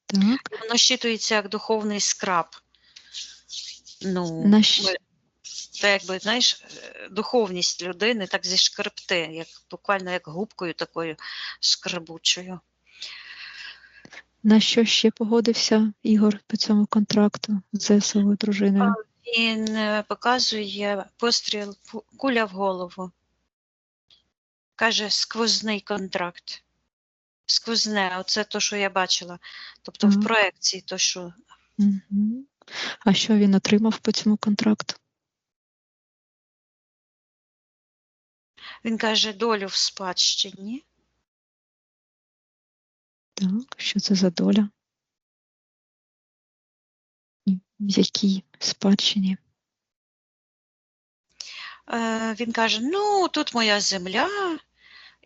Так. Воно щитується як духовний скраб. Ну, На щ- це якби, знаєш, духовність людини так зішкребти, як, буквально як губкою такою шкребучою. На що ще погодився Ігор по цьому контракту з Зевсовою дружиною? Він показує постріл, куля в голову. Каже, сквозний контракт. Сквозне, оце то, що я бачила. Тобто в Так. проекції то, що Мгм. А що він отримав по цьому контракту? він каже, долю в спадщині. Так, що це за доля? І в якій спадщині? Він каже, ну, тут моя земля,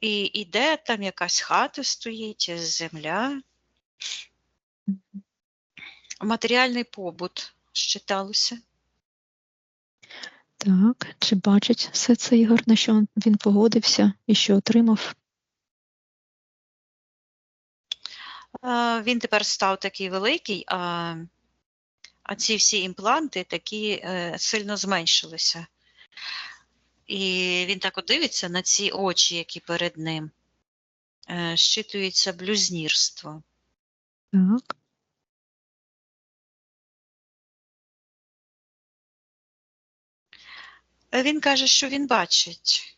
і де там якась хата стоїть, земля. Мгм. Матеріальний побут считалося. Так, чи бачить все це Ігор, на що він погодився і що отримав? Він тепер став такий великий, а ці всі імпланти такі сильно зменшилися. І він так от дивиться на ці очі, які перед ним. Щитується блюзнірство. Так. Він каже, що він бачить.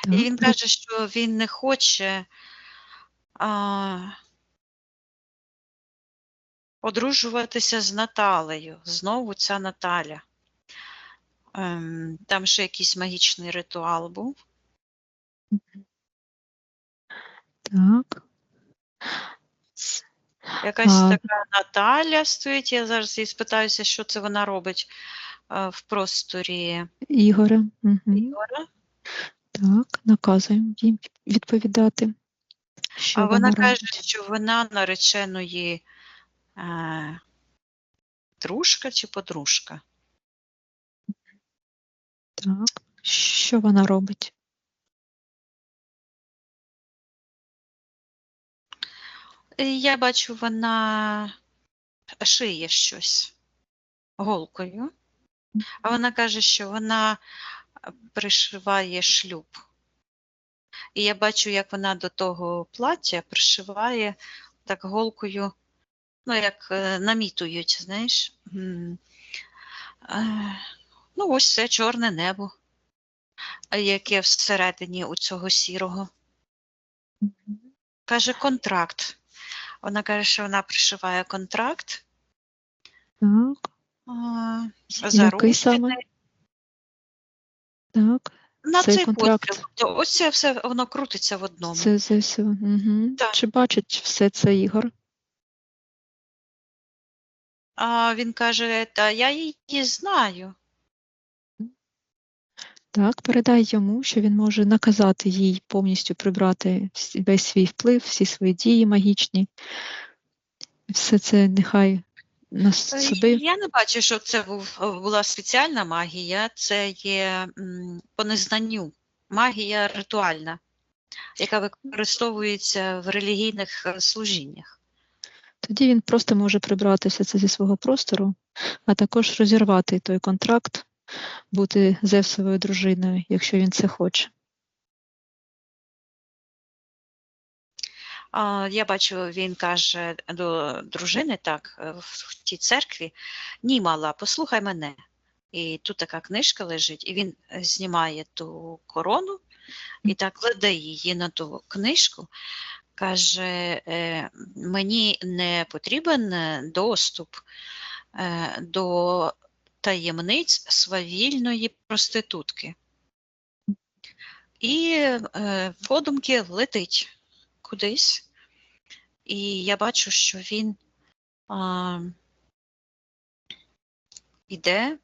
І Так, він каже, що він не хоче одружуватися з Наталею. Знову ця Наталя. Там ще якийсь магічний ритуал був. так. Якась така Наталя стоїть, я зараз її спитаюся, що це вона робить в просторі Ігоря. Угу. Ігора. Так, наказуємо їм відповідати. Що А вона каже, робить. що вона нареченої дружка чи подружка. Так, що вона робить? Я бачу, вона шиє щось голкою, а вона каже, що вона пришиває шлюб. І я бачу, як вона до того плаття пришиває так голкою, ну, як намітують, знаєш. Ну, ось це чорне небо, яке всередині у цього сірого. Каже, контракт. Вона каже, що вона пришиває контракт. Так. Який Заручений. саме? Так. На цей цей контракт. постріл. Тобто ось це все, воно крутиться в одному. Це ЗСУ. Угу. Так. Чи бачить все це Ігор? А він каже, та я її знаю. Так, передай йому, що він може наказати їй повністю прибрати весь свій вплив, всі свої дії магічні. Все це нехай на собі. Я не бачу, що це була спеціальна магія, це є по незнанню. Магія ритуальна, яка використовується в релігійних служіннях. Тоді він просто може прибрати все це зі свого простору, а також розірвати той контракт, бути Зевсовою дружиною, якщо він це хоче. Я бачу, він каже до дружини, так, в тій церкві, ні, мала, послухай мене. І тут така книжка лежить, і він знімає ту корону і так кладе її на ту книжку. Каже, мені не потрібен доступ до таємниць свавільної проститутки. І подумки летить кудись. і я бачу, що він іде,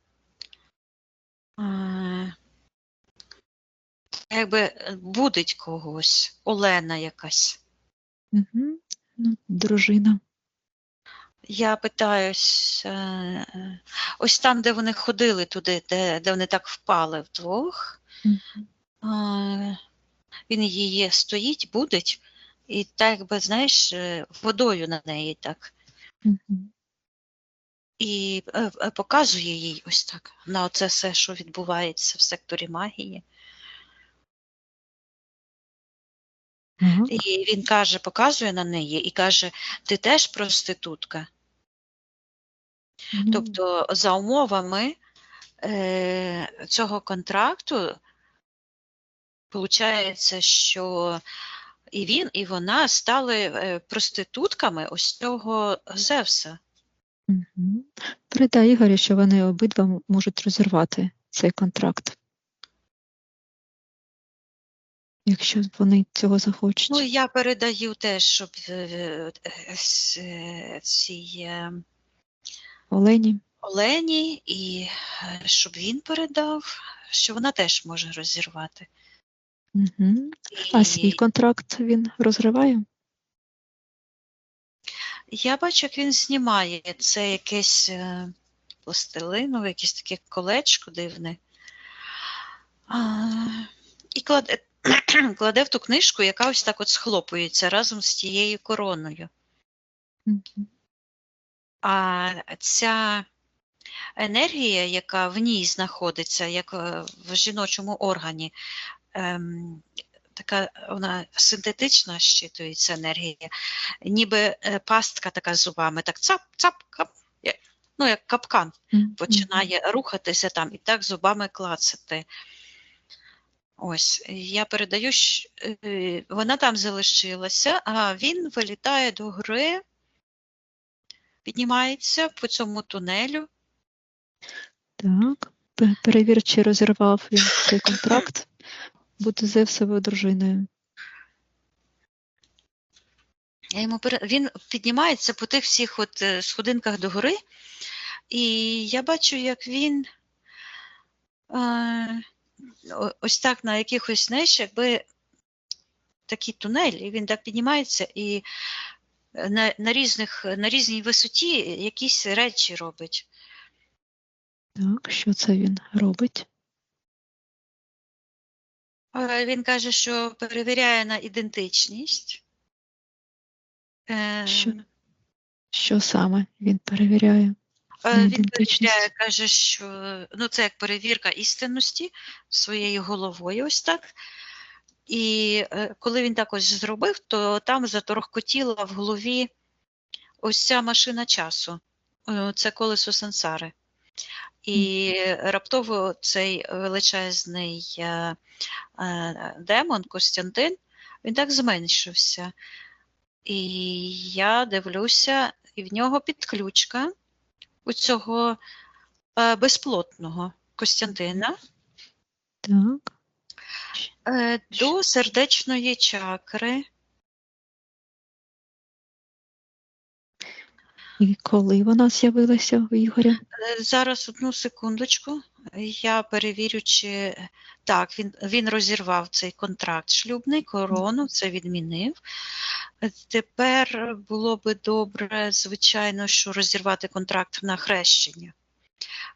якби будить когось, Олена якась. Угу. Ну, дружина. Я питаюсь, ось там, де вони ходили туди, де вони так впали вдвох, він її стоїть, будить, і так, якби, знаєш, водою на неї так. І показує їй ось так, на оце все, що відбувається в секторі магії. І він каже, показує на неї і каже, ти теж проститутка. Тобто за умовами цього контракту виходить, що і він, і вона стали проститутками ось цього Зевса. Передай Ігорю, що вони обидва можуть розірвати цей контракт, якщо вони цього захочуть. Ну, я передаю теж, щоб цій Олені, і щоб він передав, що вона теж може розірвати. А свій контракт він розриває? Я бачу, як він знімає. Це якесь пластилинове, якесь таке колечко дивне. І кладе в ту книжку, яка ось так от схлопується разом з тією короною. А ця енергія, яка в ній знаходиться, як в жіночому органі, така вона синтетична щитується енергія, ніби пастка така з зубами, так цап-цап-кап, ну як капкан, починає рухатися там і так зубами клацати. Ось, я передаю, вона там залишилася, а він вилітає до гори, піднімається по цьому тунелю. Так, перевір, чи розірвав він цей контракт, бути Зевсовою дружиною. Він піднімається по тих всіх от сходинках до гори, і я бачу, як він ось так на якихось, знаєш, якби такий тунель, і він так піднімається і на різній висоті якісь речі робить. Так, що це він робить? Він каже, що перевіряє на ідентичність. Що саме він перевіряє? Він перевіряє, каже, що ну, це як перевірка істинності своєю головою, ось так. І коли він так ось зробив, то там заторохкотіла в голові ось ця машина часу, це колесо сансари. І раптово цей величезний демон Костянтин, він так зменшився. І я дивлюся, і в нього підключка у цього безплотного Костянтина. Так. До сердечної чакри. І коли вона з'явилася у Ігоря? Зараз одну секундочку. Я перевірю, чи так, він розірвав цей контракт шлюбний, корону, це відмінив. Тепер було би добре, звичайно, що розірвати контракт на хрещення.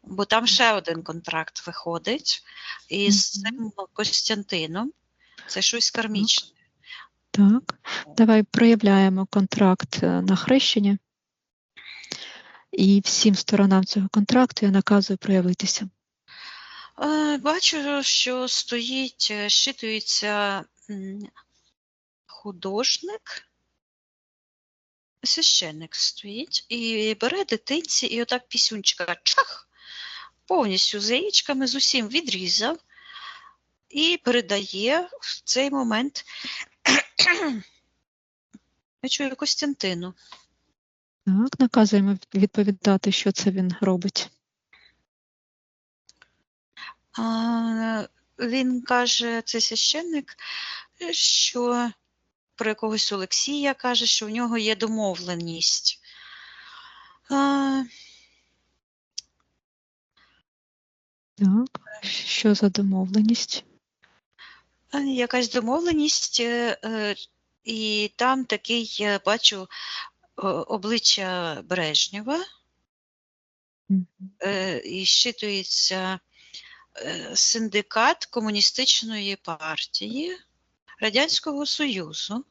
Бо там ще один контракт виходить, і з цим Костянтином це щось кармічне. Так, давай проявляємо контракт на хрещення. І всім сторонам цього контракту я наказую проявитися. Бачу, що стоїть, щитується художник, священник стоїть і бере дитинці і отак пісюнчика чах, повністю з яєчками, з усім відрізав і передає в цей момент, я чую, Костянтину. Так, наказуємо відповідати, що це він робить. Він каже, цей священник, що про якогось Олексія каже, що в нього є домовленість. А, Так, що за домовленість? якась домовленість, і там такий, я бачу, обличчя Брежнєва, Мгм. і щитується синдикат Комуністичної партії Радянського Союзу.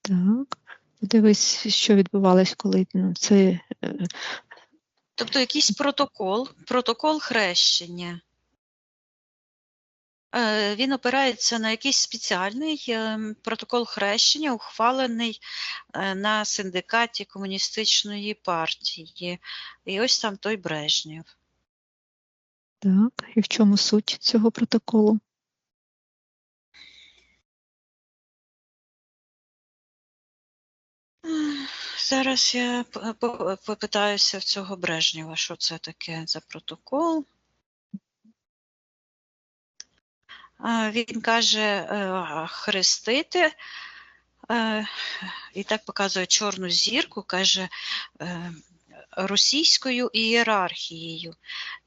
Так. Дивись, що відбувалось, коли це Тобто якийсь протокол хрещення. Він опирається на якийсь спеціальний протокол хрещення, ухвалений на синдикаті Комуністичної партії. І ось там той Брежнєв. так. І в чому суть цього протоколу? Зараз я попитаюся в цього Брежнєва, що це таке за протокол. Він каже хрестити, і так показує чорну зірку, каже російською ієрархією.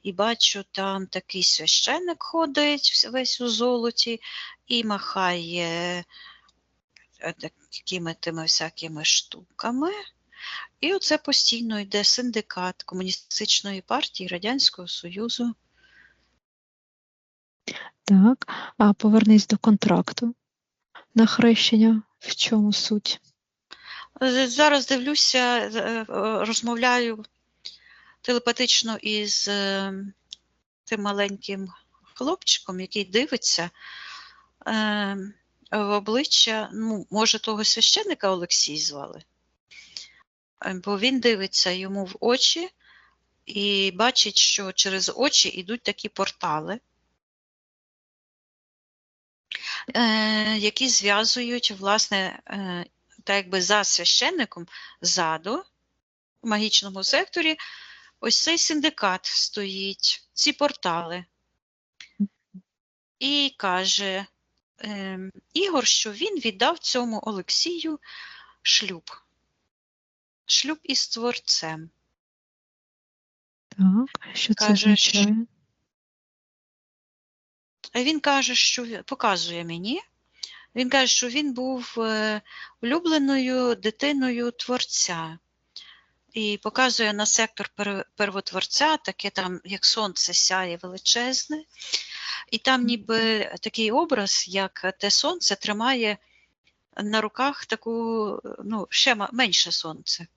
І бачу, там такий священник ходить весь у золоті і махає такими тими всякими штуками. І оце постійно йде синдикат Комуністичної партії Радянського Союзу. Так. А повернись до контракту на хрещення. В чому суть? Зараз дивлюся, розмовляю телепатично із тим маленьким хлопчиком, який дивиться в обличчя, ну, може, того священника Олексій звали, бо він дивиться йому в очі і бачить, що через очі йдуть такі портали, які зв'язують, власне, так якби за священником, ззаду, в магічному секторі, ось цей синдикат стоїть, ці портали. І каже Ігор, що він віддав цьому Олексію шлюб. Шлюб із Творцем. Так. Що це Каже, означає? Він каже, що показує мені, він каже, що він був улюбленою дитиною Творця. І показує на сектор первотворця, таке там, як сонце сяє величезне. І там ніби такий образ, як те сонце тримає на руках таку, ну, ще менше сонце.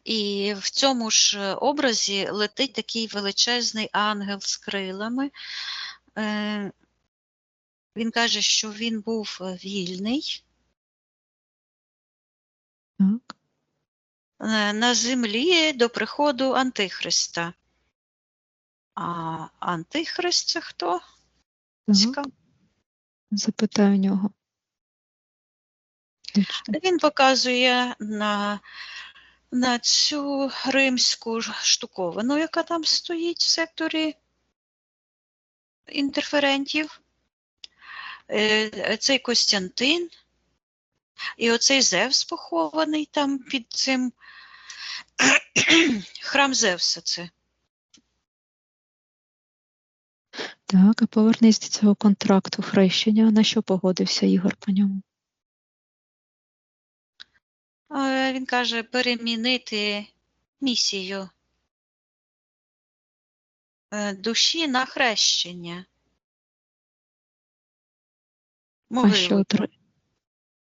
І в цьому ж образі летить такий величезний ангел з крилами. Він каже, що він був вільний. Так. На землі до приходу Антихриста. А Антихрист це хто? Цікаво. Запитаю у нього. Він показує на цю римську штуковину, яка там стоїть в секторі інтерферентів. Цей Костянтин і оцей Зевс похований там під цим храм Зевса це. Так, а повернись до цього контракту хрещення. На що погодився Ігор по ньому? Він каже, перемінити місію душі на хрещення. А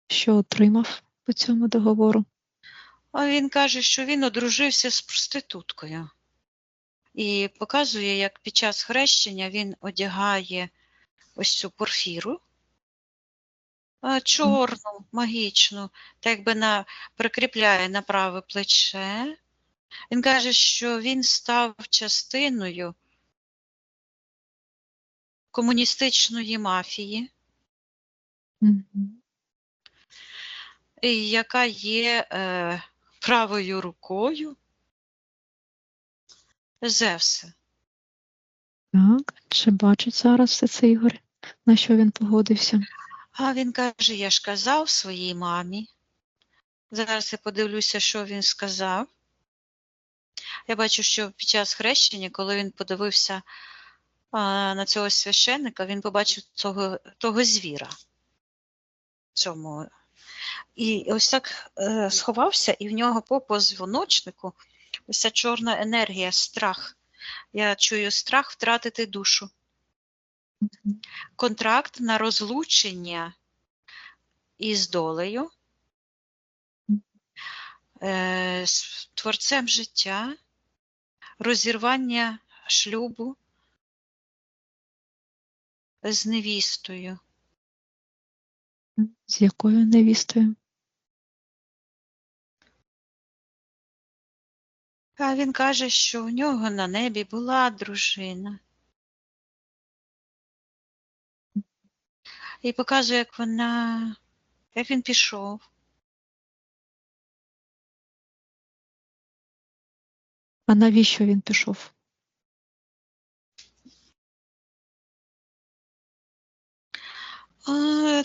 що отримав по цьому договору? А він каже, що він одружився з проституткою. І показує, як під час хрещення він одягає ось цю порфіру, чорну, магічну, так якби прикріпляє на праве плече. Він каже, що він став частиною комуністичної мафії, яка є правою рукою Зевса. Так, чи бачить зараз все це Ігор? На що він погодився? А він каже, я ж казав своїй мамі. Зараз я подивлюся, що він сказав. Я бачу, що під час хрещення, коли він подивився на цього священника, він побачив того звіра. Цьому. І ось так сховався, і в нього по позвоночнику ось ця чорна енергія, страх. Я чую страх втратити душу. Контракт на розлучення із долею, з творцем життя, розірвання шлюбу з невістою. З якою невістою? А він каже, що у нього на небі була дружина. І показує, як він пішов. А навіщо він пішов?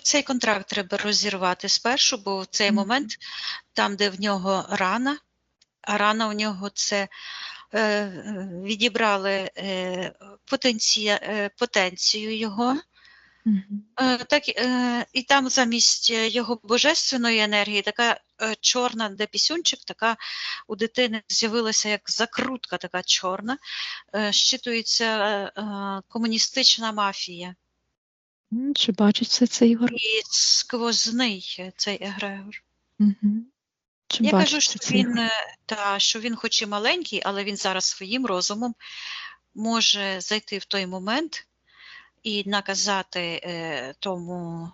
Цей контракт треба розірвати спершу, бо в цей момент, там, де в нього рана, а рана у нього це відібрали потенцію його, так, і там замість його божественної енергії така чорна, де пісюнчик, така у дитини з'явилася як закрутка така чорна, щитується комуністична мафія. Чи бачить все це Ігор? І сквозний цей егрегор. Чи Я бачить кажу, все що це Ігор? що він хоч і маленький, але він зараз своїм розумом може зайти в той момент і наказати тому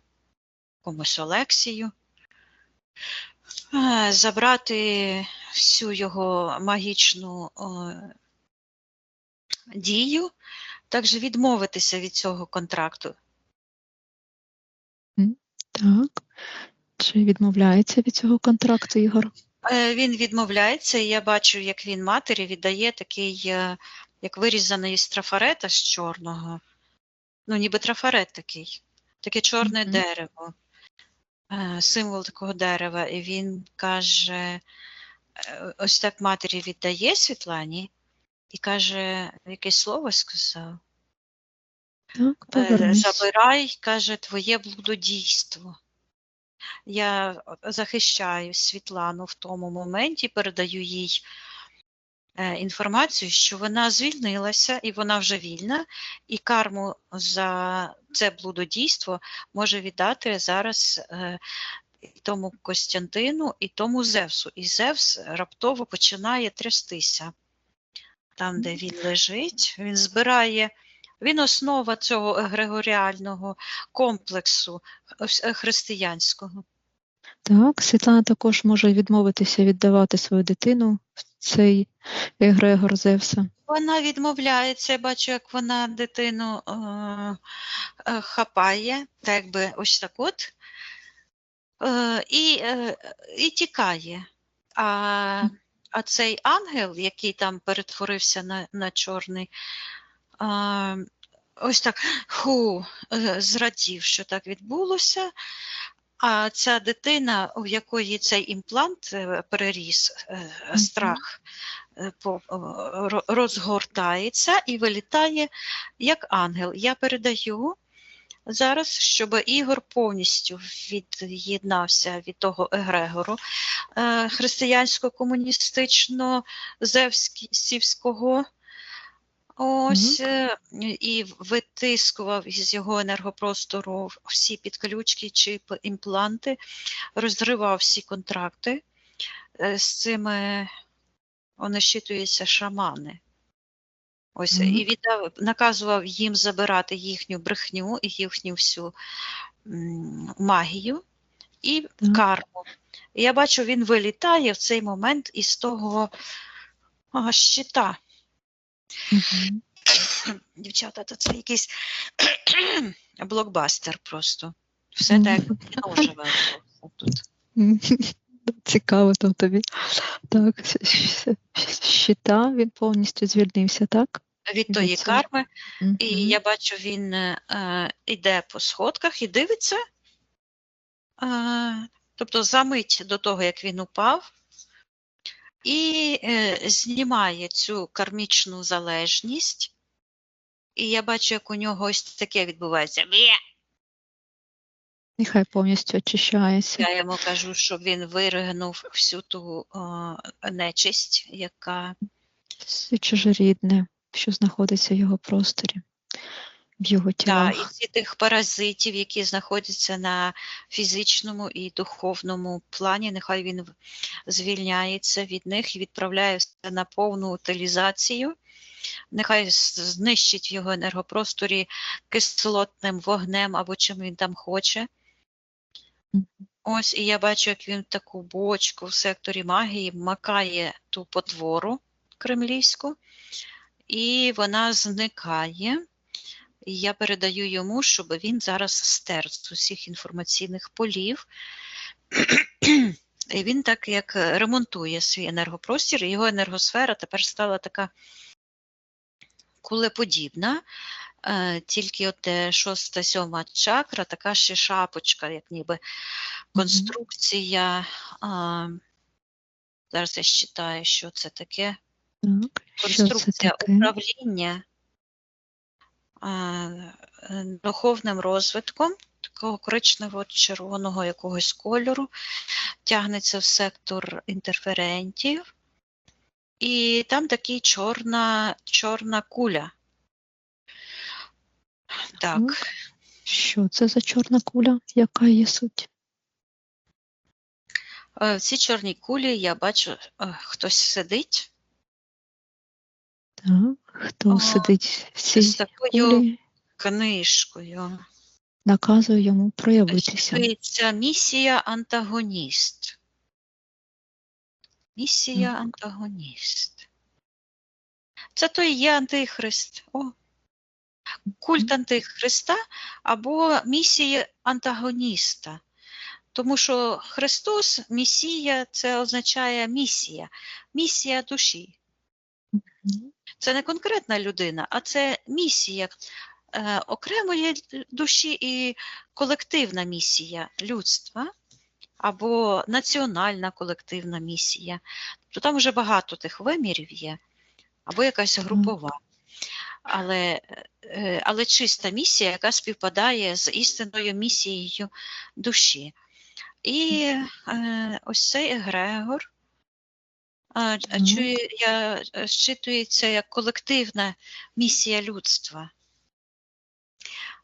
комусь Олексію, забрати всю його магічну дію, також відмовитися від цього контракту. Так. Чи відмовляється від цього контракту Ігор? Він відмовляється, і я бачу, як він матері віддає такий, як вирізаний із трафарета з чорного, ну ніби трафарет такий, таке чорне дерево, символ такого дерева. І він каже, ось так матері віддає Світлані, і каже, якесь слово сказав. Так, повернись. Забирай, каже, твоє блудодійство. Я захищаю Світлану в тому моменті, передаю їй інформацію, що вона звільнилася, і вона вже вільна, і карму за це блудодійство може віддати зараз тому Костянтину і тому Зевсу. І Зевс раптово починає трястися. Там, де він лежить, він збирає, він основа цього егрегоріального комплексу християнського. Так, Світлана також може відмовитися віддавати свою дитину в цей егрегор Зевса. Вона відмовляється, я бачу, як вона дитину хапає, так би ось так от, і тікає. А цей ангел, який там перетворився на чорний, ось так зрадів, що так відбулося. А ця дитина, у якої цей імплант переріс, страх, розгортається і вилітає як ангел. Я передаю зараз, щоб Ігор повністю від'єднався від того егрегору християнсько-комуністичного, зевсівського, ось, і витискував із його енергопростору всі підключки, чіпи, імпланти, розривав всі контракти. З цими вони щитуються шамани. Ось, і наказував їм забирати їхню брехню і їхню всю магію і карму. І я бачу, він вилітає в цей момент із того щита. Дівчата, то це якийсь блокбастер просто. Все так, як живе тут. Цікаво там тобі. Так, щита, він повністю звільнився, так? Від тої карми. І я бачу, він іде по сходках і дивиться, тобто за мить до того, як він упав, і знімає цю кармічну залежність. І я бачу, як у нього ось таке відбувається. Нехай повністю очищається. Я йому кажу, щоб він виригнув всю ту нечисть, яка Все чужорідне, що знаходиться в його просторі, в його і тілах. всі тих паразитів, які знаходяться на фізичному і духовному плані, нехай він звільняється від них і відправляє все на повну утилізацію. Нехай знищить в його енергопросторі кислотним вогнем або чим він там хоче. Мгм. Ось, і я бачу, як він таку бочку в секторі магії макає ту потвору кремлівську, і вона зникає. І я передаю йому, щоб він зараз стер з усіх інформаційних полів. І він так як ремонтує свій енергопростір, і його енергосфера тепер стала така кулеподібна, тільки от 6-7 чакра, така ще шапочка, як ніби конструкція. Зараз я читаю, що це таке. Так, що це Конструкція таке? управління духовним розвитком, такого коричнево-червоного якогось кольору, тягнеться в сектор інтерферентів, і там така чорна куля. Так. Що це за чорна куля? Яка її суть? В цій чорній кулі я бачу, хтось сидить. Так, хто сидить в з цій такою кулі, книжкою. наказує йому проявитися. Це місія антагоніст. Місія Так. антагоніст. Це той є антихрист. Культ антихриста або місія антагоніста. Тому що Христос, Месія, це означає місія. Місія душі. Мгм. Це не конкретна людина, а це місія окремої душі і колективна місія людства або національна колективна місія. То там вже багато тих вимірів є, або якась групова. Але чиста місія, яка співпадає з істинною місією душі. І ось цей егрегор щитується як колективна місія людства.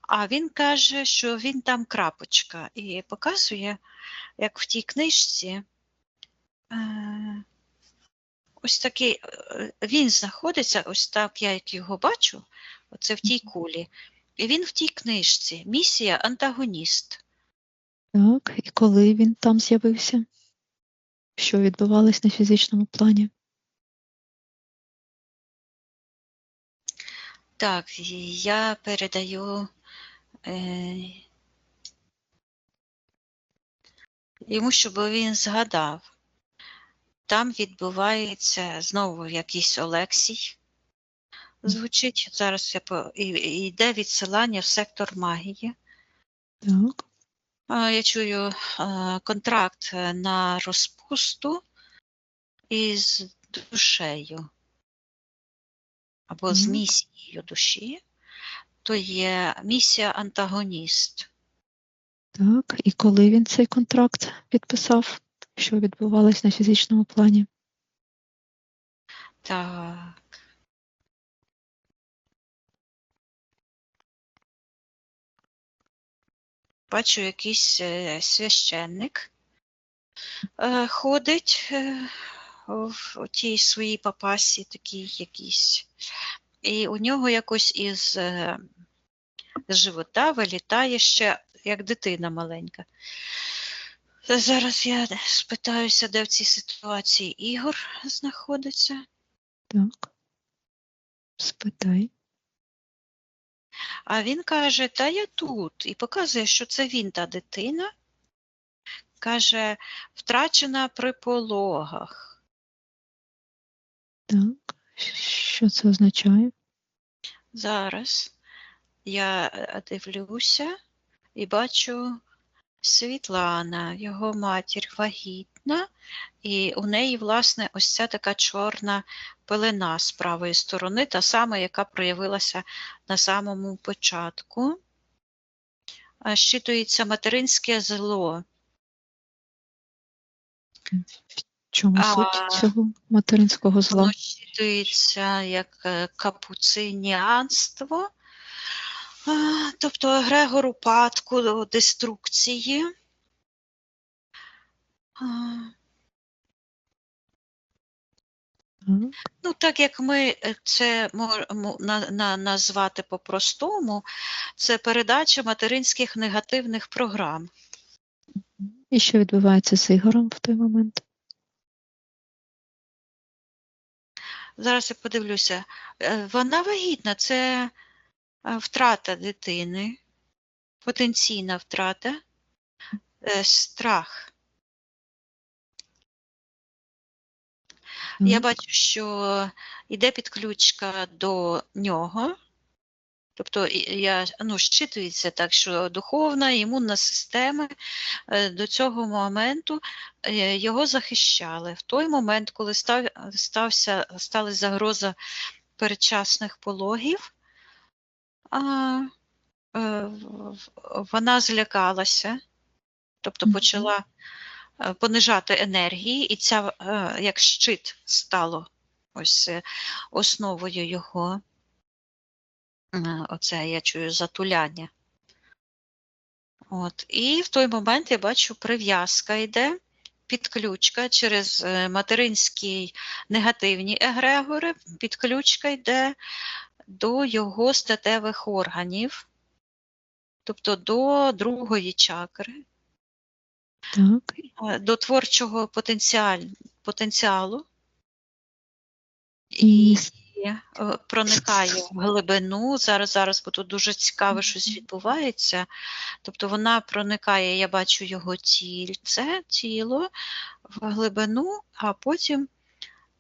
А він каже, що він там крапочка, і показує, як в тій книжці ось такий, він знаходиться, ось так я як його бачу, оце в тій кулі, і він в тій книжці, місія антагоніст. Так, і коли він там з'явився? Що відбувалось на фізичному плані? Так, я передаю йому, щоб він згадав. Там відбувається знову якийсь Олексій. Звучить, зараз йде відсилання в сектор магії. Так. Я чую контракт на розпусту із душею або з місією душі, то є місія антагоніст. Так, і коли він цей контракт підписав, що відбувалось на фізичному плані? Так. Бачу, якийсь священник ходить в тій своїй папасі, такій якійсь. І у нього якось із живота вилітає ще, як дитина маленька. Зараз я спитаюся, де в цій ситуації Ігор знаходиться. Так. Спитай. А він каже, та я тут. І показує, що це він, та дитина. Каже, втрачена при пологах. Так. Що це означає? Зараз я дивлюся і бачу Світлана, його матір, вагітна, і у неї, власне, ось ця така чорна пелена з правої сторони, та сама, яка проявилася на самому початку. Щитується материнське зло. В чому А, суть цього материнського зла? Воно щитується як капуцинянство, тобто егрегор упадку, деструкції. Ну, так як ми це можемо назвати по-простому, це передача материнських негативних програм. І що відбувається з Ігорем в той момент? Зараз я подивлюся. Вона вагітна, це втрата дитини, потенційна втрата, страх. Я бачу, що йде підключка до нього, тобто щитується так, що духовна, імунна система до цього моменту його захищали. В той момент, коли сталася загроза передчасних пологів, вона злякалася, тобто почала понижати енергії, і ця, як щит, стало ось основою його, оце я чую, затуляння. От. І в той момент я бачу, прив'язка йде, підключка через материнські негативні егрегори, підключка йде до його статевих органів, тобто до другої чакри. Так. До творчого потенціалу І проникає в глибину. Зараз, бо тут дуже цікаво щось відбувається. Тобто вона проникає, я бачу його тіло в глибину, а потім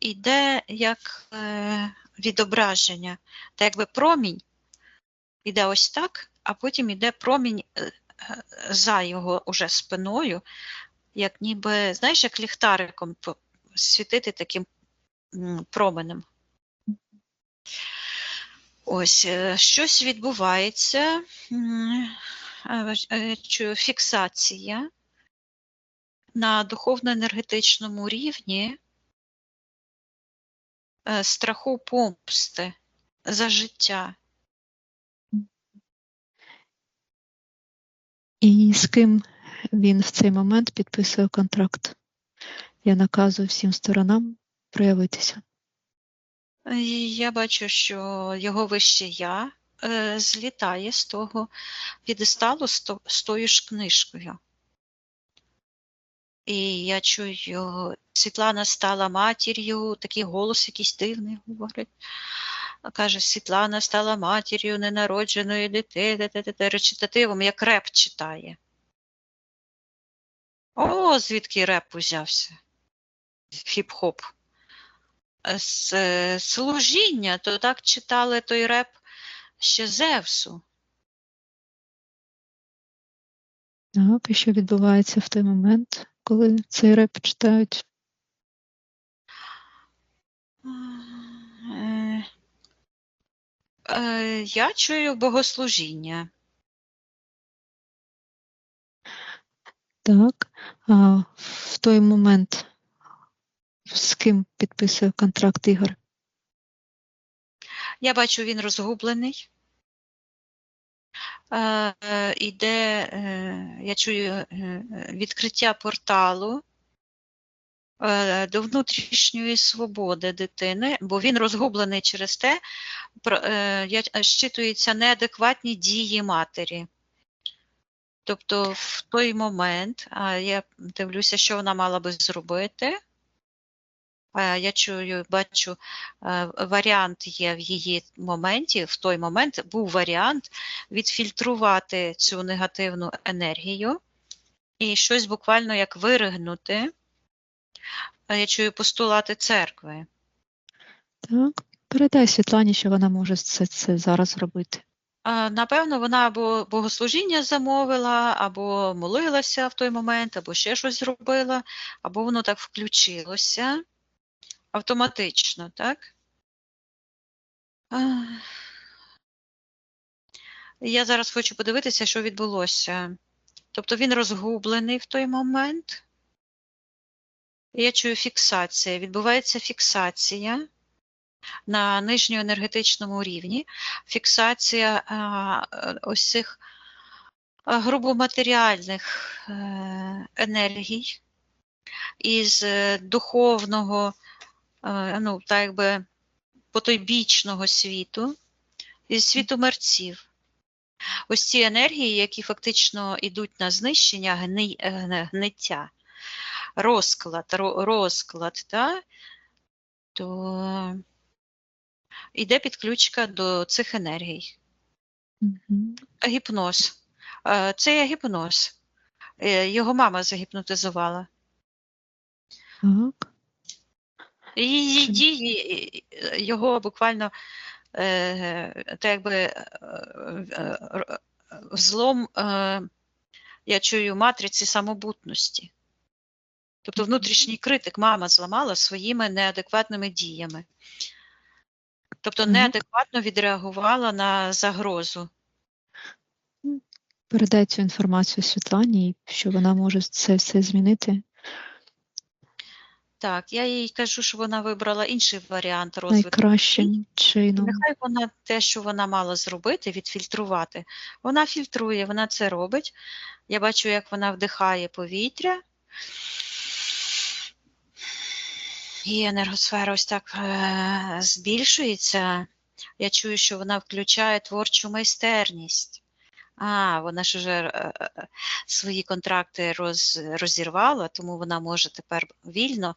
йде як відображення. Та якби промінь йде ось так, а потім йде промінь за його уже спиною, як ніби, знаєш, як ліхтариком світити таким променем. Ось, щось відбувається, фіксація на духовно-енергетичному рівні страху помсти за життя. І з ким він в цей момент підписує контракт? Я наказую всім сторонам проявитися. Я бачу, що його вище я злітає з того підесталу з тою ж книжкою. І я чую, Світлана стала матір'ю, такий голос якийсь дивний говорить. Каже, Світлана стала матір'ю ненародженої дитини, речитативом, як реп читає. О, звідки реп узявся? Хіп-хоп. З служіння, то так читали той реп ще Зевсу. Так, і що відбувається в той момент, коли цей реп читають? Я чую богослужіння. Так, а в той момент з ким підписує контракт Ігор? Я бачу, він розгублений. Іде, я чую відкриття порталу до внутрішньої свободи дитини, бо він розгублений через те, щитуються неадекватні дії матері. Тобто в той момент, я дивлюся, що вона мала би зробити, я чую, бачу, варіант є в її моменті, в той момент був варіант відфільтрувати цю негативну енергію і щось буквально як виригнути. Я чую постулати церкви. Так, передай Світлані, що вона може це зараз зробити. Напевно, вона або богослужіння замовила, або молилася в той момент, або ще щось зробила, або воно так включилося автоматично, так? А, Я зараз хочу подивитися, що відбулося. Тобто він розгублений в той момент. Я чую фіксація. Відбувається фіксація на нижньоенергетичному рівні. Фіксація ось цих грубоматеріальних енергій із духовного, ну, так якби потойбічного світу, із світу мерців. Ось ці енергії, які фактично йдуть на знищення, гниття, розклад, та, то йде підключка до цих енергій. Мгм. Гіпноз. Це є гіпноз. Його мама загіпнотизувала. Так. І її Чим? дії, його буквально так якби взлом, я чую, матриці самобутності. Тобто внутрішній критик мама зламала своїми неадекватними діями. Тобто Так. неадекватно відреагувала на загрозу. Передай цю інформацію Світлані, що вона може це все змінити Так, я їй кажу, що вона вибрала інший варіант розвитку. найкращим І чином. нехай вона те, що вона мала зробити, відфільтрувати. Вона фільтрує, вона це робить. Я бачу, як вона вдихає повітря. І енергосфера ось так збільшується. Я чую, що вона включає творчу майстерність. Вона ж вже свої контракти розірвала, тому вона може тепер вільно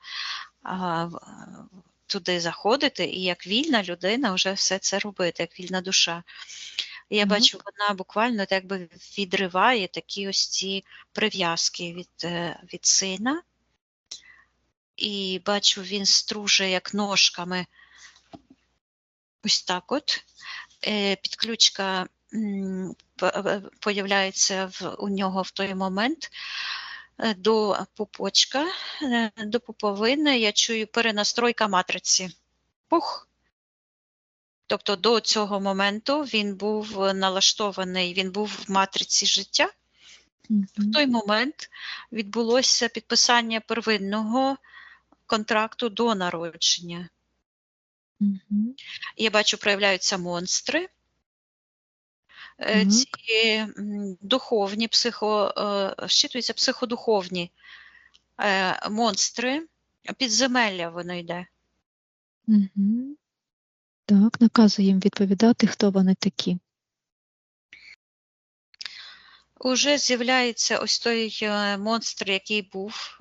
туди заходити і як вільна людина вже все це робити, як вільна душа. І я бачу, вона буквально так би відриває такі ось ці прив'язки від сина. І бачу, він струже як ножками ось так от. Підключка появляється у нього в той момент до пупочка, до пуповини. Я чую перенастройка матриці. Пух! Тобто до цього моменту він був налаштований, він був в матриці життя. В той момент відбулося підписання первинного контракту до народження. Я бачу, проявляються монстри. Ці духовні, щитуються психодуховні монстри, підземелля воно йде. Так, наказує їм відповідати, хто вони такі. Уже з'являється ось той монстр, який був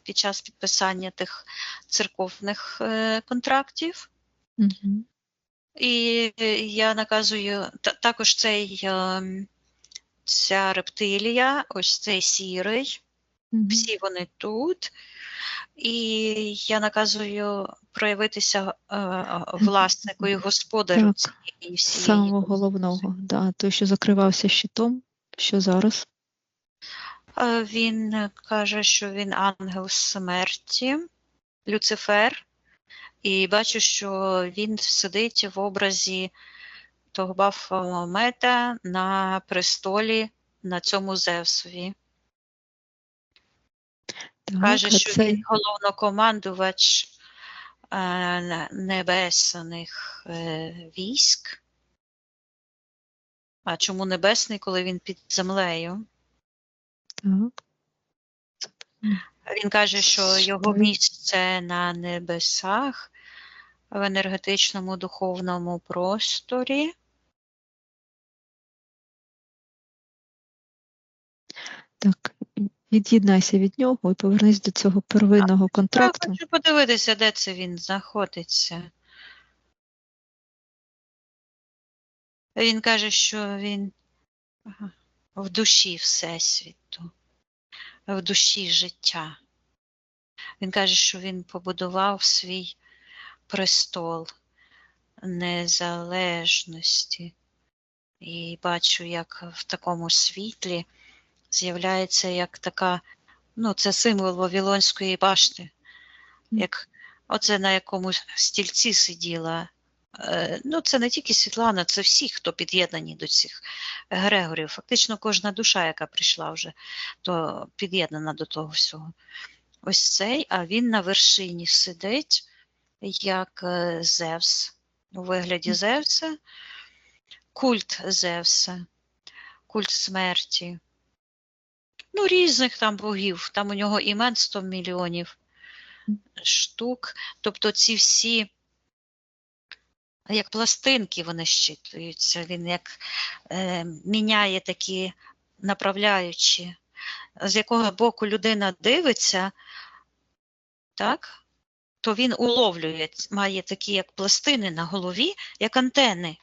під час підписання тих церковних контрактів. І я наказую також ця рептилія, ось цей сірий, всі вони тут. І я наказую проявитися власнику і господарю цієї всієї. Самого головного, да, той, що закривався щитом, що зараз? Він каже, що він ангел смерті, Люцифер. І бачу, що він сидить в образі того Бафомета на престолі на цьому Зевсові. Так, Каже, що він головнокомандувач небесних військ. А чому небесний, коли він під землею? Так. Він каже, що його місце на небесах, в енергетичному духовному просторі. Так, від'єднайся від нього і повернись до цього первинного контракту. Я хочу подивитися, де це він знаходиться. Він каже, що він в душі Всесвіту, в душі життя. Він каже, що він побудував свій престол незалежності і бачу, як в такому світлі з'являється як така, ну, це символ Вавилонської башти, як оце на якомусь стільці сиділа. Ну, це не тільки Світлана, це всі, хто під'єднані до цих егрегорів. Фактично кожна душа, яка прийшла вже, то під'єднана до того всього. Ось цей, а він на вершині сидить, як Зевс, у вигляді Зевса, культ Зевса, культ смерті. Ну, різних там богів, там у нього імен 100 мільйонів штук. Тобто ці всі, як пластинки, вони щитуються, він як міняє такі направляючі, з якого боку людина дивиться, так, то він уловлює, має такі як пластини на голові, як антени.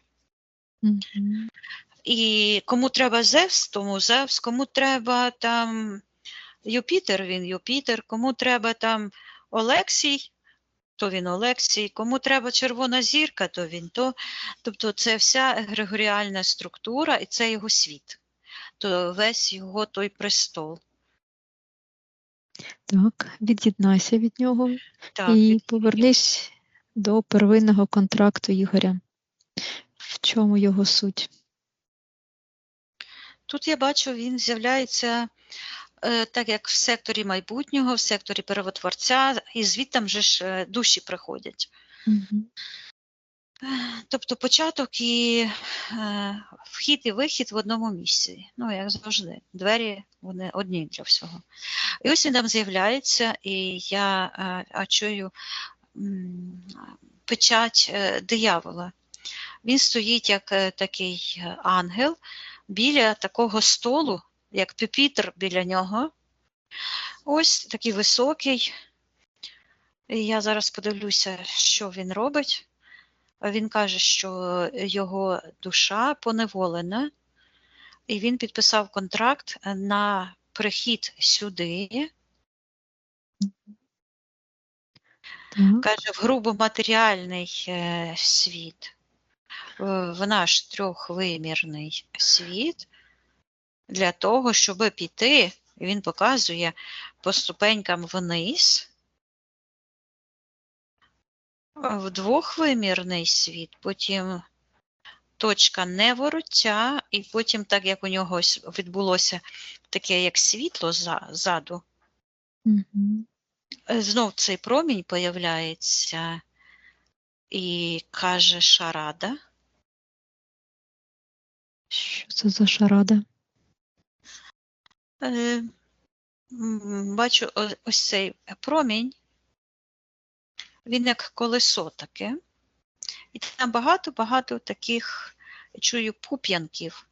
Мгм. І кому треба Зевс, тому Зевс, кому треба там Юпітер, він Юпітер, кому треба там Олексій, то він Олексій, кому треба червона зірка, то він то. Тобто це вся егрегоріальна структура і це його світ, то весь його той престол. Так, від'єднайся від нього Так, і повернись до первинного контракту Ігоря. В чому його суть? тут я бачу, він з'являється так, як в секторі майбутнього, в секторі первотворця, і звідти вже ж душі приходять. Мгм. Тобто початок і вхід і вихід в одному місці. Ну, як завжди. Двері, вони одні для всього. І ось він там з'являється, і я чую печать диявола. Він стоїть як такий ангел біля такого столу, як пюпітр біля нього. Ось такий високий. І я зараз подивлюся, що він робить. Він каже, що його душа поневолена, і він підписав контракт на прихід сюди. Так. Каже, в грубоматеріальний світ, в наш трьохвимірний світ, для того, щоб піти, і він показує по ступенькам вниз, в двохвимірний світ, потім точка невороття, і потім, так як у нього відбулося таке, як світло ззаду, Мгм. знов цей промінь появляється і каже шарада. Що це за шарада? Бачу ось цей промінь, він як колесо таке. І там багато-багато таких, чую, пуп'янків.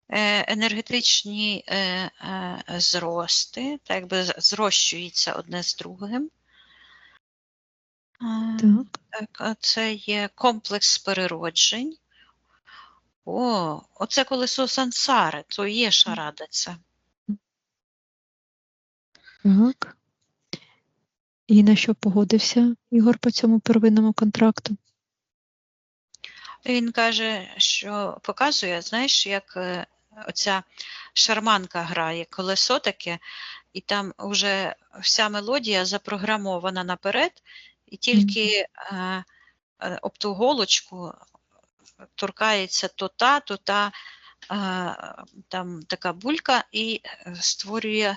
Енергетичні зрости, так якби зрощуються одне з другим. Так. Це є комплекс перероджень. Оце колесо сансари, то є шарада це. Так. І на що погодився Ігор по цьому первинному контракту? Він каже, що показує, знаєш, як оця шарманка грає, колесо таке, і там вже вся мелодія запрограмована наперед, і тільки об ту голочку торкається то та, там така булька і створює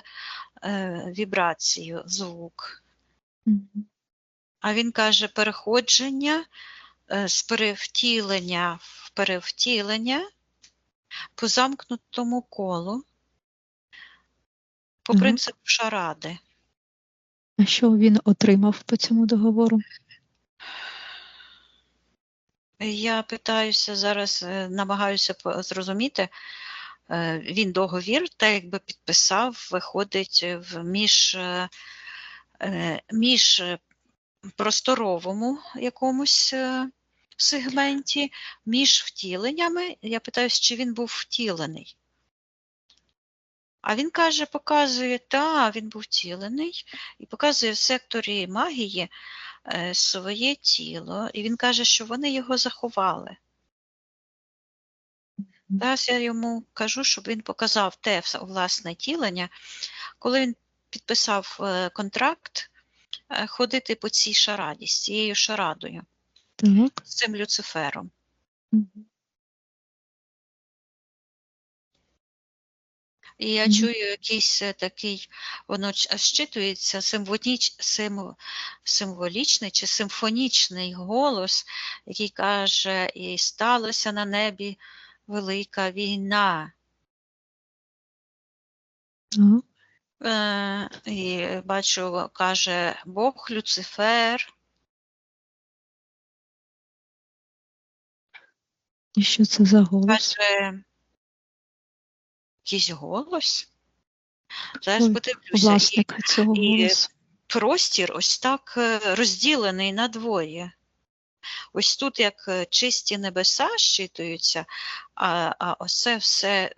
вібрацію, звук. Мгм. А він каже, переходження з перевтілення в перевтілення по замкнутому колу, по Так. принципу шаради. А що він отримав по цьому договору? Я питаюся зараз, намагаюся зрозуміти, він договір, так якби підписав, виходить в між просторовому якомусь сегменті, між втіленнями. Я питаюся, чи він був втілений. А він каже, показує, він був втілений, і показує в секторі магії своє тіло, і він каже, що вони його заховали. Зараз я йому кажу, щоб він показав те власне тілення. Коли він підписав контракт, ходити по цій шараді, з цією шарадою, Так. з цим Люцифером. Мгм. І я Мгм. чую якийсь такий, воно щитується символічний чи симфонічний голос, який каже: "І сталося на небі велика війна". Так. І бачу, каже Бог Люцифер. І що це за голос? Каже якийсь голос. Зараз Ой, подивлюся. власник цього І голосу. простір ось так розділений на двоє. Ось тут як чисті небеса щитуються, а ось це все,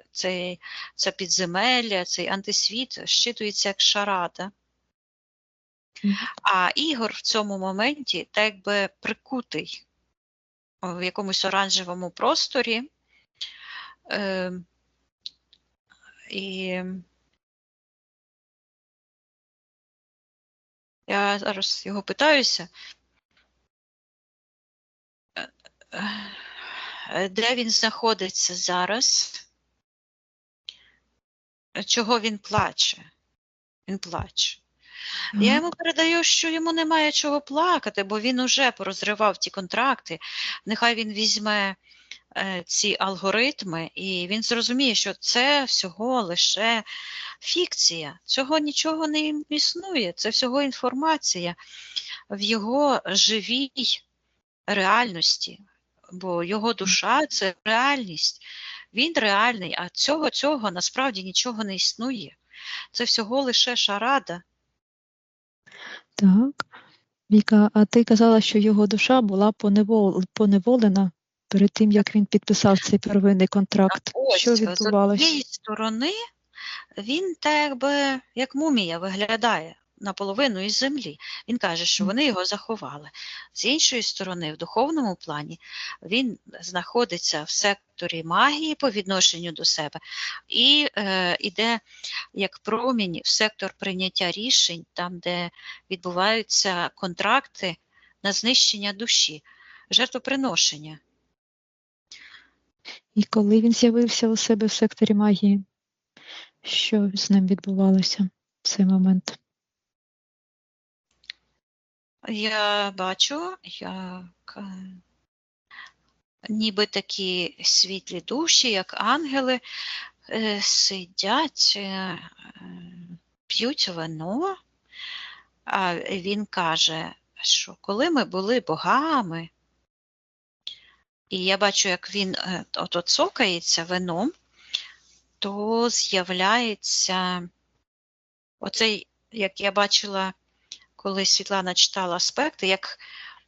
це підземелля, цей антисвіт щитується як шарада. Мгм. А Ігор в цьому моменті так якби прикутий в якомусь оранжевому просторі. Е, і я зараз його питаюся, де він знаходиться зараз, чого він плаче. Він плаче. Я Так. йому передаю, що йому немає чого плакати, бо він уже порозривав ті контракти. Нехай він візьме ці алгоритми, і він зрозуміє, що це всього лише фікція. Цього нічого не існує, це всього інформація в його живій реальності, бо його душа – це реальність. Він реальний, а цього насправді нічого не існує. Це всього лише шарада. Так. Віка, а ти казала, що його душа була поневолена перед тим, як він підписав цей первинний контракт. Що Ось, з відбувалось? однієї сторони, він так якби як мумія виглядає наполовину із землі. Він каже, що вони його заховали. З іншої сторони, в духовному плані, він знаходиться в секторі магії по відношенню до себе і іде як промінь в сектор прийняття рішень, там, де відбуваються контракти на знищення душі, жертвоприношення. І коли він з'явився у себе в секторі магії, що з ним відбувалося в цей момент? Я бачу, як ніби такі світлі душі, як ангели, сидять, п'ють вино, а він каже, що коли ми були богами, і я бачу, як він ото цокається вином, то з'являється оцей, як я бачила, коли Світлана читала аспекти, як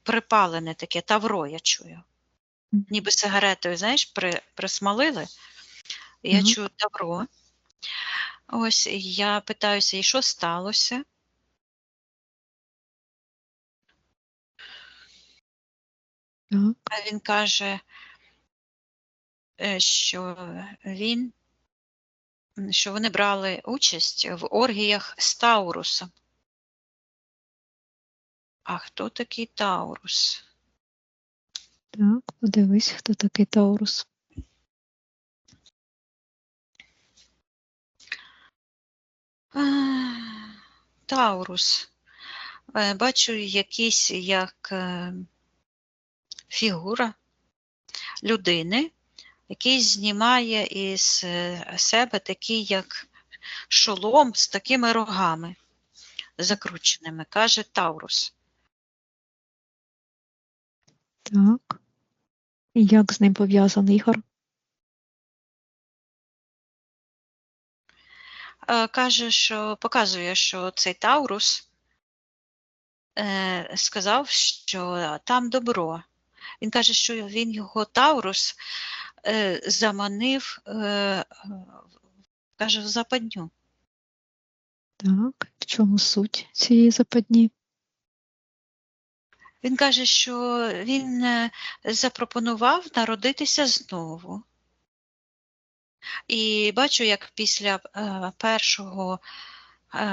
припалене таке тавро, я чую. Ніби сигаретою, знаєш, присмалили. Я Так. чую тавро. Ось, і я питаюся, і що сталося? Так. А він каже, що вони брали участь в оргіях з Таурусом. А хто такий Таурус? Так, подивись, хто такий Таурус. Таурус. Бачу якийсь як фігура людини, який знімає із себе такий як шолом з такими рогами закрученими, каже Таурус. Так. І як з ним пов'язаний Ігор? Каже, що показує, що цей Таурус сказав, що там добро. Він каже, що він його Таурус заманив, каже, в западню. Так. В чому суть цієї западні? Він каже, що він запропонував народитися знову. І бачу, як після першого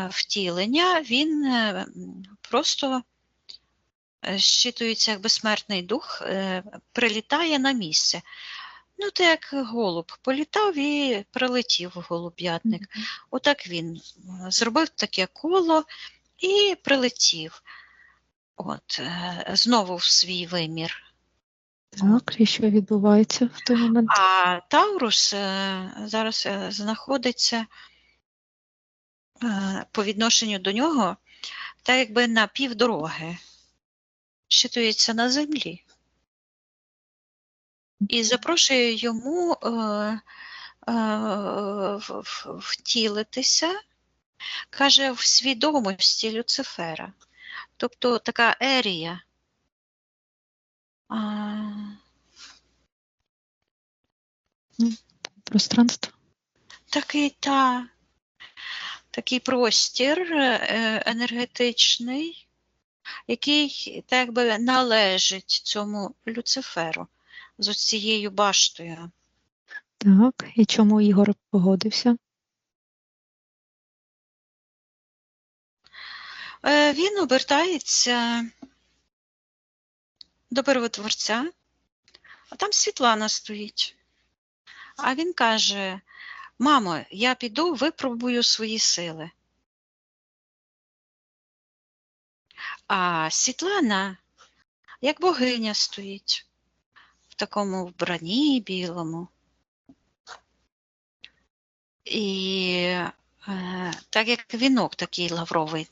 втілення він просто щитується як безсмертний дух, прилітає на місце. Ну, то як голуб політав і прилетів голуб'ятник. Отак він зробив таке коло і прилетів. От, знову в свій вимір. Так, і що відбувається в той момент? А Таурус зараз знаходиться по відношенню до нього, так якби на півдороги, щитується на землі. І запрошує йому втілитися, каже, в свідомості Люцифера. Тобто така ерія. Пространство. Такий простір енергетичний, який так якби належить цьому Люциферу з цією баштою. Так, і чому Ігор погодився? Він обертається до первотворця, а там Світлана стоїть. А він каже: мамо, я піду, випробую свої сили. А Світлана, як богиня, стоїть в такому вбранні білому. І так як вінок такий лавровий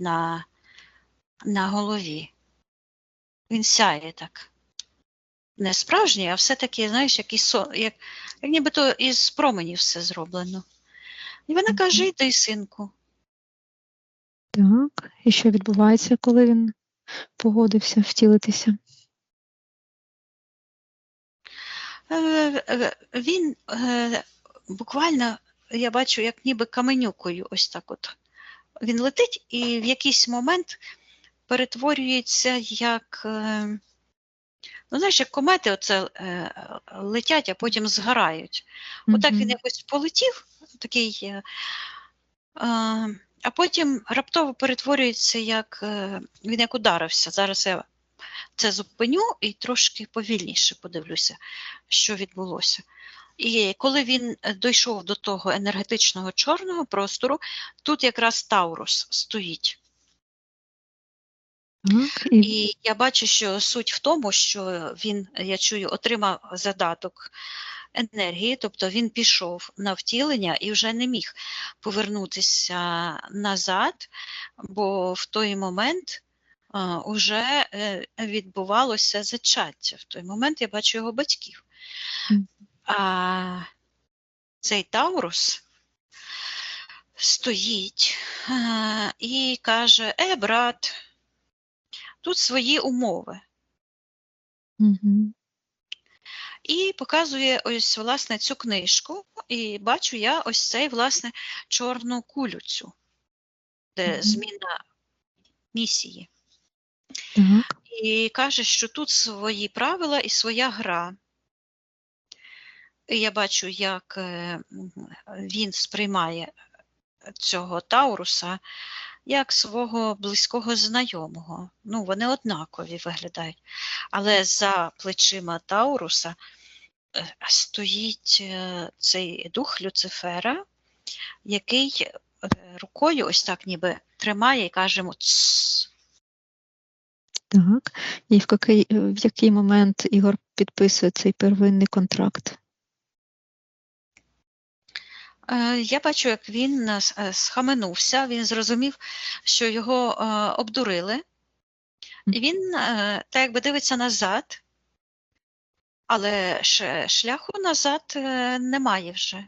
на голові. Він сяє так. Не справжній, а все-таки, знаєш, як нібито із променів все зроблено. І вона каже: йди, синку. Так, і що відбувається, коли він погодився втілитися? Він буквально, я бачу, як ніби каменюкою ось так от. Він летить і в якийсь момент перетворюється як, ну знаєш, як комети оце летять, а потім згорають. Отак він якось полетів, такий, а потім раптово перетворюється, як він як ударився. Зараз я це зупиню і трошки повільніше подивлюся, що відбулося. І коли він дійшов до того енергетичного чорного простору, тут якраз Таурус стоїть. І я бачу, що суть в тому, що він, я чую, отримав задаток енергії, тобто він пішов на втілення і вже не міг повернутися назад, бо в той момент вже відбувалося зачаття. В той момент я бачу його батьків. А цей Таурус стоїть і каже: брат, тут свої умови. І показує ось, власне, цю книжку, і бачу я ось цей, власне, чорну кулю цю, де зміна місії. І каже, що тут свої правила і своя гра. І я бачу, як він сприймає цього Тауруса як свого близького знайомого. Ну, вони однакові виглядають. Але за плечима Тауруса стоїть цей дух Люцифера, який рукою ось так ніби тримає і каже йому: «Цс». Так. І в який момент Ігор підписує цей первинний контракт? Я бачу, як він схаменувся, він зрозумів, що його обдурили. І він так якби дивиться назад, але шляху назад немає вже.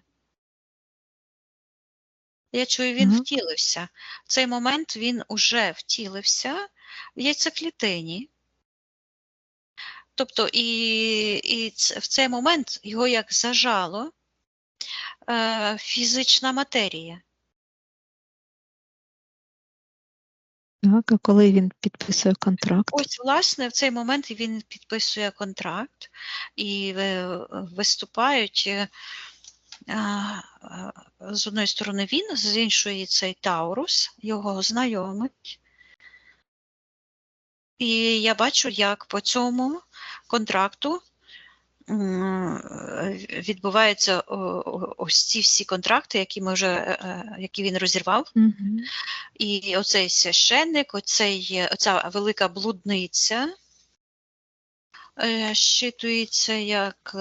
Я чую, він втілився. В цей момент він уже втілився в яйцеклітині. Тобто і в цей момент його як зажало фізична матерія. Так, а коли він підписує контракт? Ось, власне, в цей момент він підписує контракт і виступають з одної сторони він, з іншої цей Таурус, його знайомить. І я бачу, як по цьому контракту відбуваються ось ці всі контракти, які він розірвав. Угу. І оцей священник, оця велика блудниця щитується як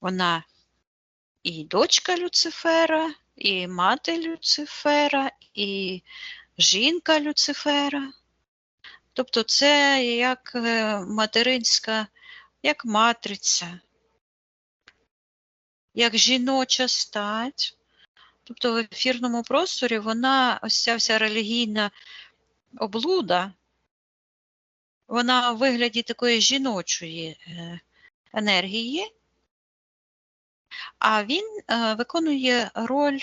вона і дочка Люцифера, і мати Люцифера, і жінка Люцифера. Тобто це як материнська, як матриця, як жіноча стать. Тобто в ефірному просторі вона, ось ця вся релігійна облуда, вона у вигляді такої жіночої енергії, а він виконує роль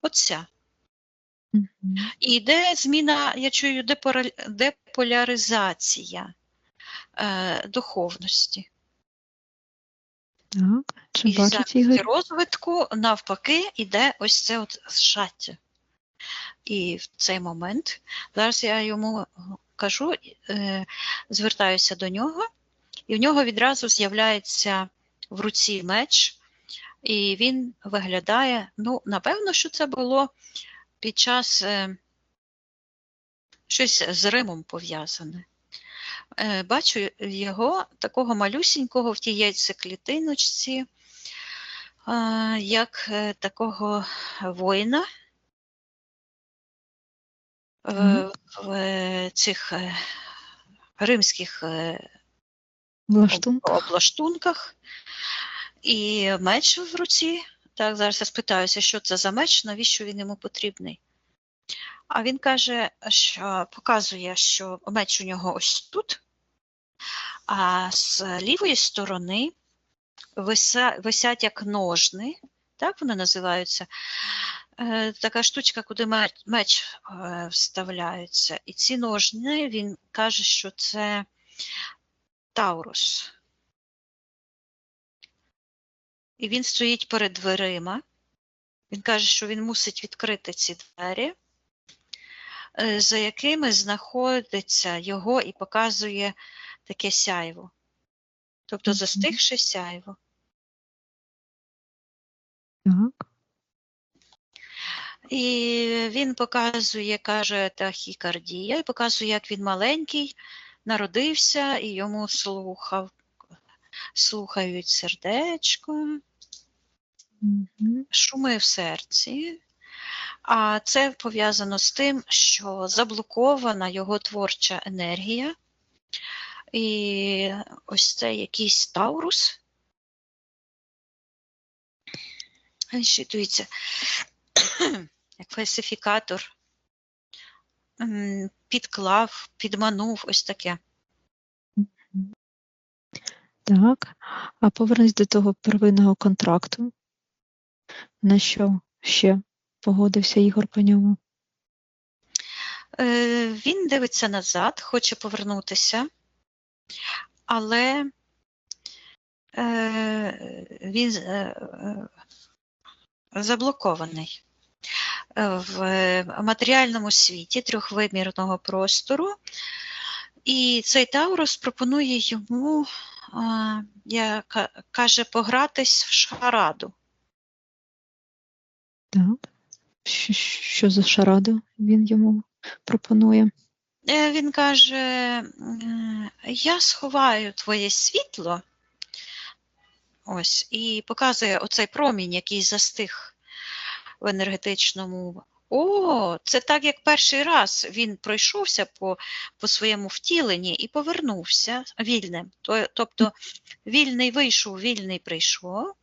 отця. Угу. І йде зміна, я чую, деполяризація духовності. Так, чи І бачить замість Ігор? розвитку, навпаки, іде ось це от зжаття. І в цей момент, зараз я йому кажу, звертаюся до нього, і в нього відразу з'являється в руці меч, і він виглядає, ну, напевно, що це було під час щось з Римом пов'язане. Бачу його такого малюсінького в тій яйцеклітиночці, як такого воїна в цих римських облаштунках, і меч в руці. Так, зараз я спитаюся, що це за меч, навіщо він йому потрібний. А він каже, що показує, що меч у нього ось тут, а з лівої сторони висять як ножни, так вони називаються, така штучка, куди меч вставляється. І ці ножни, він каже, що це Таурус. І він стоїть перед дверима. Він каже, що він мусить відкрити ці двері, за якими знаходиться його і показує таке сяйво. Тобто застигше сяйво. Так. І він показує, каже, тахікардія, і показує, як він маленький, народився, і йому слухають сердечко, шуми в серці. А це пов'язано з тим, що заблокована його творча енергія. І ось це якийсь Таурус. Він щитується як фальсифікатор. Підклав, підманув, ось таке. Так, а повернись до того первинного контракту. На що ще погодився Ігор по ньому? Він дивиться назад, хоче повернутися, але він заблокований в матеріальному світі трьохвимірного простору. І цей Таурус пропонує йому, каже, погратись в шараду. Так. Що за шараду він йому пропонує? Він каже, я сховаю твоє світло, ось, і показує оцей промінь, який застиг в енергетичному. О, це так, як перший раз він пройшовся по своєму втіленні і повернувся вільним. Тобто вільний вийшов, вільний прийшов.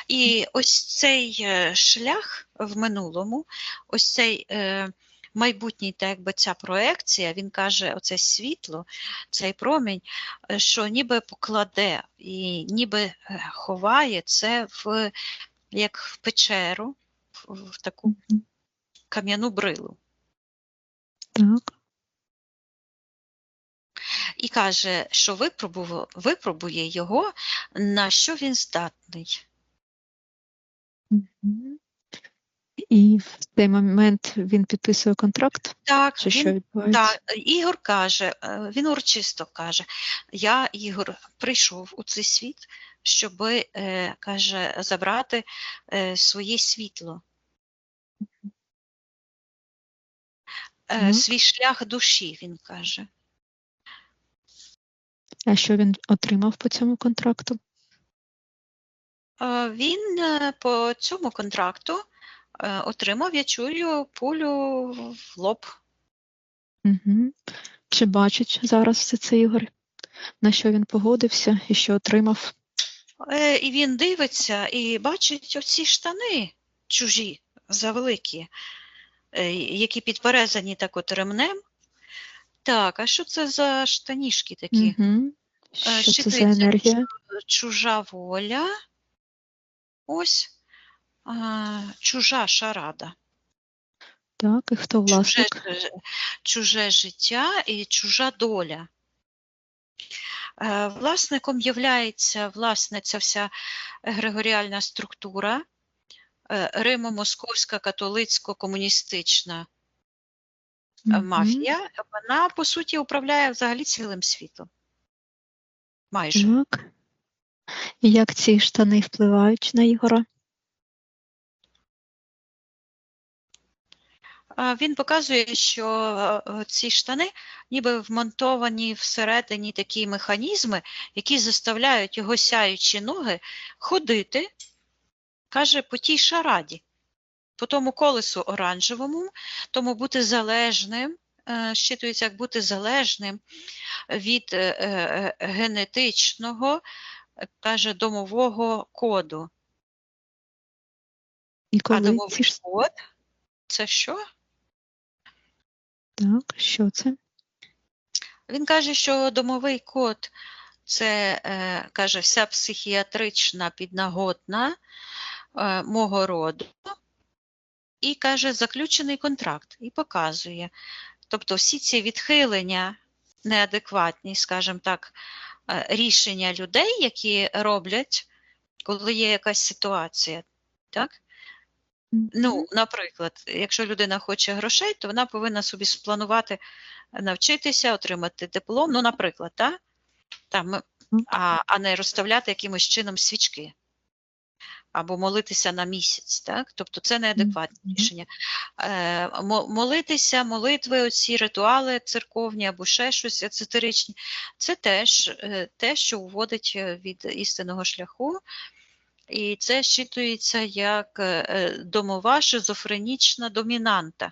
І ось цей шлях в минулому, ось цей майбутній, так якби ця проекція, він каже, оце світло, цей промінь, що ніби покладе і ніби ховає це як в печеру, в таку кам'яну брилу. Так. І каже, що випробує його, на що він здатний. Мгм. І в цей момент він підписує контракт? Так, Чи що відбувається? Ігор каже, він урочисто каже, я, Ігор, прийшов у цей світ, щоб, каже, забрати своє світло, Так. свій шлях душі, він каже. А що він отримав по цьому контракту? Він по цьому контракту отримав, я чую, пулю в лоб. Угу. Чи бачить зараз все це Ігор? На що він погодився і що отримав? І він дивиться і бачить оці штани чужі, завеликі, які підперезані так от ремнем. Так, а що це за штанішки такі? Угу. Що це за Щитується енергія? чужа воля, ось, чужа шарада, Так, і хто власник? чуже життя і чужа доля. Власником являється, власне, ця вся егрегоріальна структура, Римо-Московська католицько-комуністична мафія, вона, по суті, управляє взагалі цілим світом. Майже. Так. І як ці штани впливають на Ігора? Він показує, що ці штани ніби вмонтовані всередині такі механізми, які заставляють його сяючі ноги ходити, каже, по тій шараді, по тому колесу оранжевому, тому бути залежним, щитується як бути залежним від генетичного, каже, домового коду. І А коли домовий ці... код – це що? Так, що це? Він каже, що домовий код – це, каже, вся психіатрична піднаготна мого роду, і, каже, заключений контракт, і показує. Тобто всі ці відхилення, неадекватні, скажімо так, рішення людей, які роблять, коли є якась ситуація, так? Ну, наприклад, якщо людина хоче грошей, то вона повинна собі спланувати, навчитися, отримати диплом, ну, наприклад, так? Там, а не розставляти якимось чином свічки або молитися на місяць, так? Тобто це неадекватне рішення. Молитися, молитви, оці ритуали церковні або ще щось езотеричні, це теж те, що уводить від істинного шляху, і це щитується як домова шизофренічна домінанта.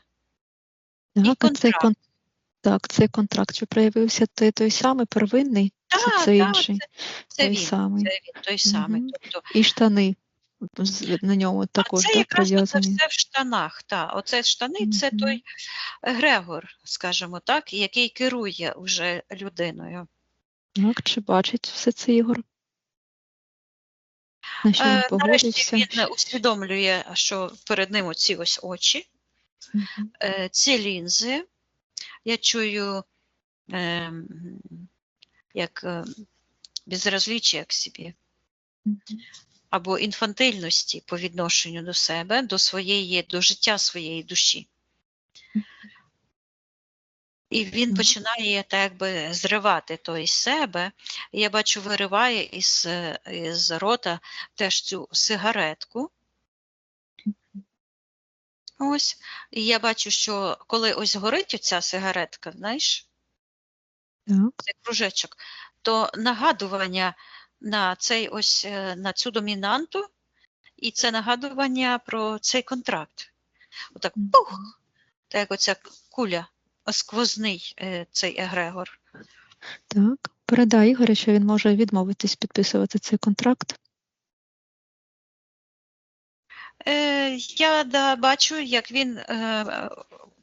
І контракт. Так, цей контракт, що проявився, той самий первинний, чи це інший? Це він, той самий. Тобто, і штани на ньому також це якраз прив'язані. все в штанах. Оце штани – це той егрегор, скажімо так, який керує вже людиною. Так, чи бачить все це Ігор? На що він погодився? Нарешті він усвідомлює, що перед ним оці ось очі, ці лінзи. Я чую як безразліччя к собі, або інфантильності по відношенню до себе, до життя своєї душі. І він починає так якби зривати то із себе. І я бачу, вириває із рота теж цю сигаретку. Ось. І я бачу, що коли ось горить оця сигаретка, знаєш, цей кружечок, то нагадування на на цю домінанту, і це нагадування про цей контракт. Отак, пух! Так як оця куля, сквозний цей егрегор. Так, передай Ігорю, що він може відмовитись підписувати цей контракт. Я бачу, як він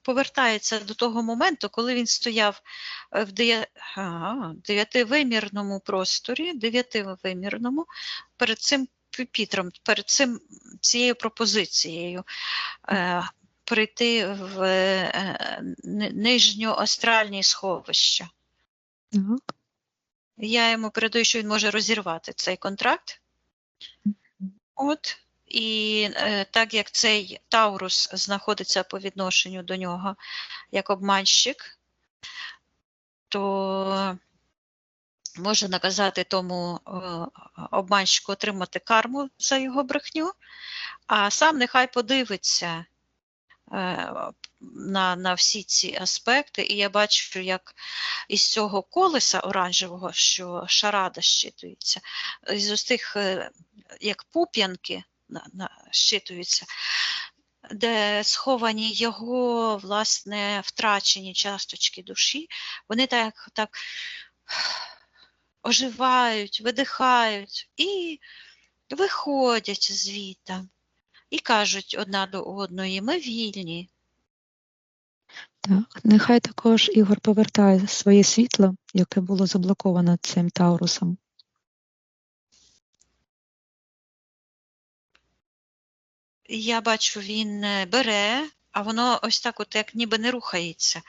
повертається до того моменту, коли він стояв в дев'ятивимірному просторі, перед цим пюпітром, перед цією пропозицією. прийти в нижньоастральні сховища. Так. Я йому передаю, що він може розірвати цей контракт. От. І так як цей Таурус знаходиться по відношенню до нього як обманщик, то може наказати тому обманщику отримати карму за його брехню, а сам нехай подивиться на всі ці аспекти. І я бачу, як із цього колеса оранжевого, що шарада щитується, з тих, як пуп'янки щитуються, де сховані його, власне, втрачені часточки душі, вони так оживають, видихають і виходять звідти. І кажуть одна до одної: ми вільні. Так. Нехай також Ігор повертає своє світло, яке було заблоковано цим Таурусом. Я бачу, він бере, а воно ось так от як ніби не рухається,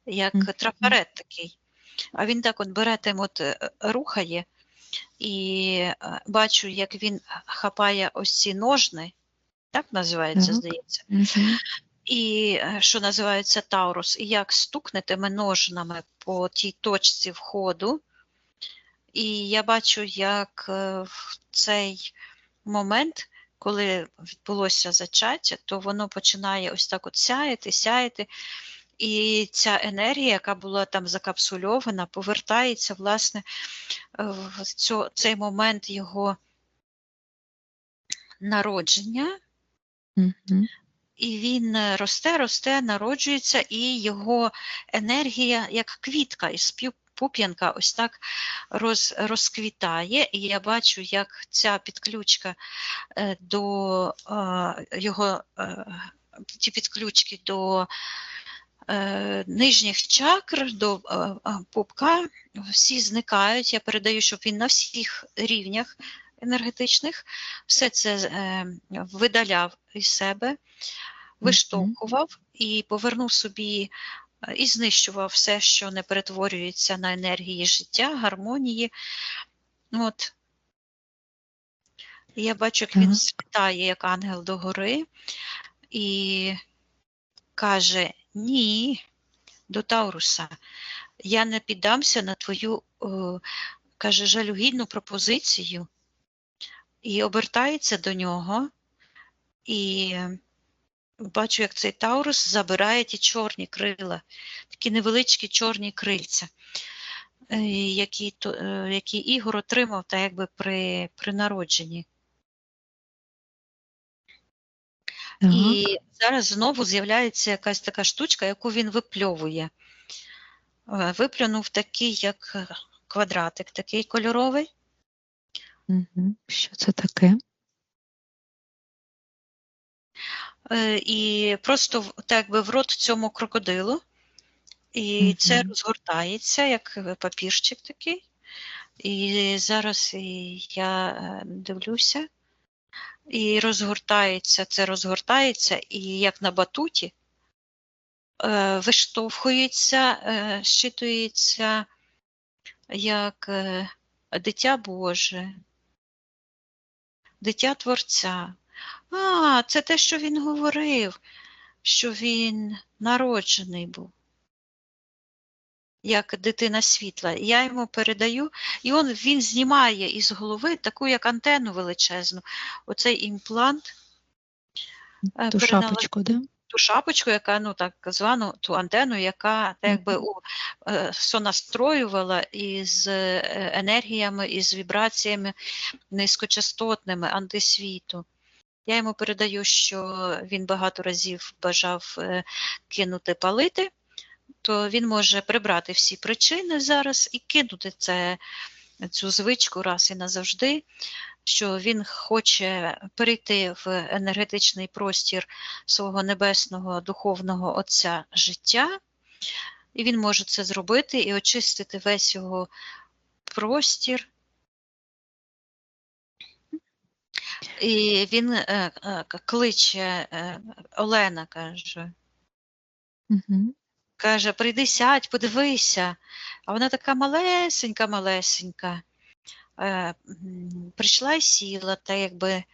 як трафарет такий. А він так от бере, тим от рухає, і бачу, як він хапає ось ці ножни, так називається, Так. здається, Угу. і що називається Таурус, і як стукне тими ножнами по тій точці входу. І я бачу, як в цей момент, коли відбулося зачаття, то воно починає ось так от сяяти, і ця енергія, яка була там закапсульована, повертається, власне, в цей момент його народження, Угу. і він росте, народжується, і його енергія, як квітка із пуп'янка, ось так розквітає. І я бачу, як ця підключка до його, ті підключки до нижніх чакр, до пупка, всі зникають. Я передаю, щоб він на всіх рівнях енергетичних все це видаляв із себе, виштовхував і повернув собі, і знищував все, що не перетворюється на енергії життя, гармонії. От. І я бачу, як він злітає, як ангел догори, і каже: ні, до Тауруса, я не піддамся на твою, каже, жалюгідну пропозицію. І обертається до нього, і бачу, як цей Таурус забирає ті чорні крила, такі невеличкі чорні крильця, які Ігор отримав так якби при народженні. Так. І зараз знову з'являється якась така штучка, яку він випльовує. Виплюнув такий, як квадратик, такий кольоровий. Угу. Що це таке? І просто так якби в рот цьому крокодилу. І це розгортається, як папірчик такий. І зараз я дивлюся. І розгортається, і як на батуті виштовхується, щитується як дитя Боже, дитя Творця. Це те, що він говорив, що він народжений був, як дитина світла. Я йому передаю, і він знімає із голови таку, як антенну величезну, оцей імплант. Ту шапочку, да? Ту шапочку, яка, так звану, ту антенну, яка так якби сонастроювала із енергіями, із вібраціями низькочастотними антисвіту. Я йому передаю, що він багато разів бажав кинути палити, то він може прибрати всі причини зараз і кинути цю звичку раз і назавжди, що він хоче перейти в енергетичний простір свого небесного духовного Отця життя, і він може це зробити і очистити весь його простір. І він кличе, Олена каже, Угу. каже, прийди, сядь, подивися. А вона така малесенька. Прийшла і сіла, та якби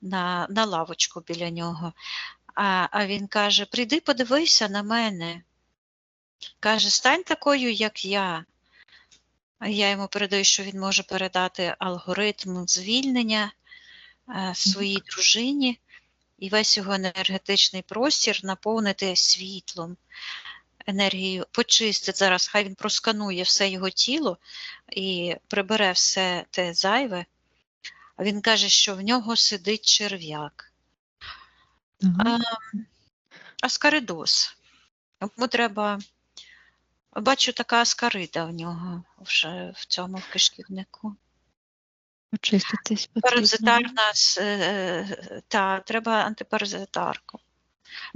на лавочку біля нього. А він каже, прийди, подивися на мене. Каже, стань такою, як я. А я йому передаю, що він може передати алгоритм звільнення своїй дружині і весь його енергетичний простір наповнити світлом, енергією, почистить зараз, хай він просканує все його тіло і прибере все те зайве. А він каже, що в нього сидить черв'як. Так. Аскаридоз. Йому треба, бачу, така аскарида в нього вже в цьому кишківнику. Очиститись потрібно. Паразитарна, треба антипаразитарку.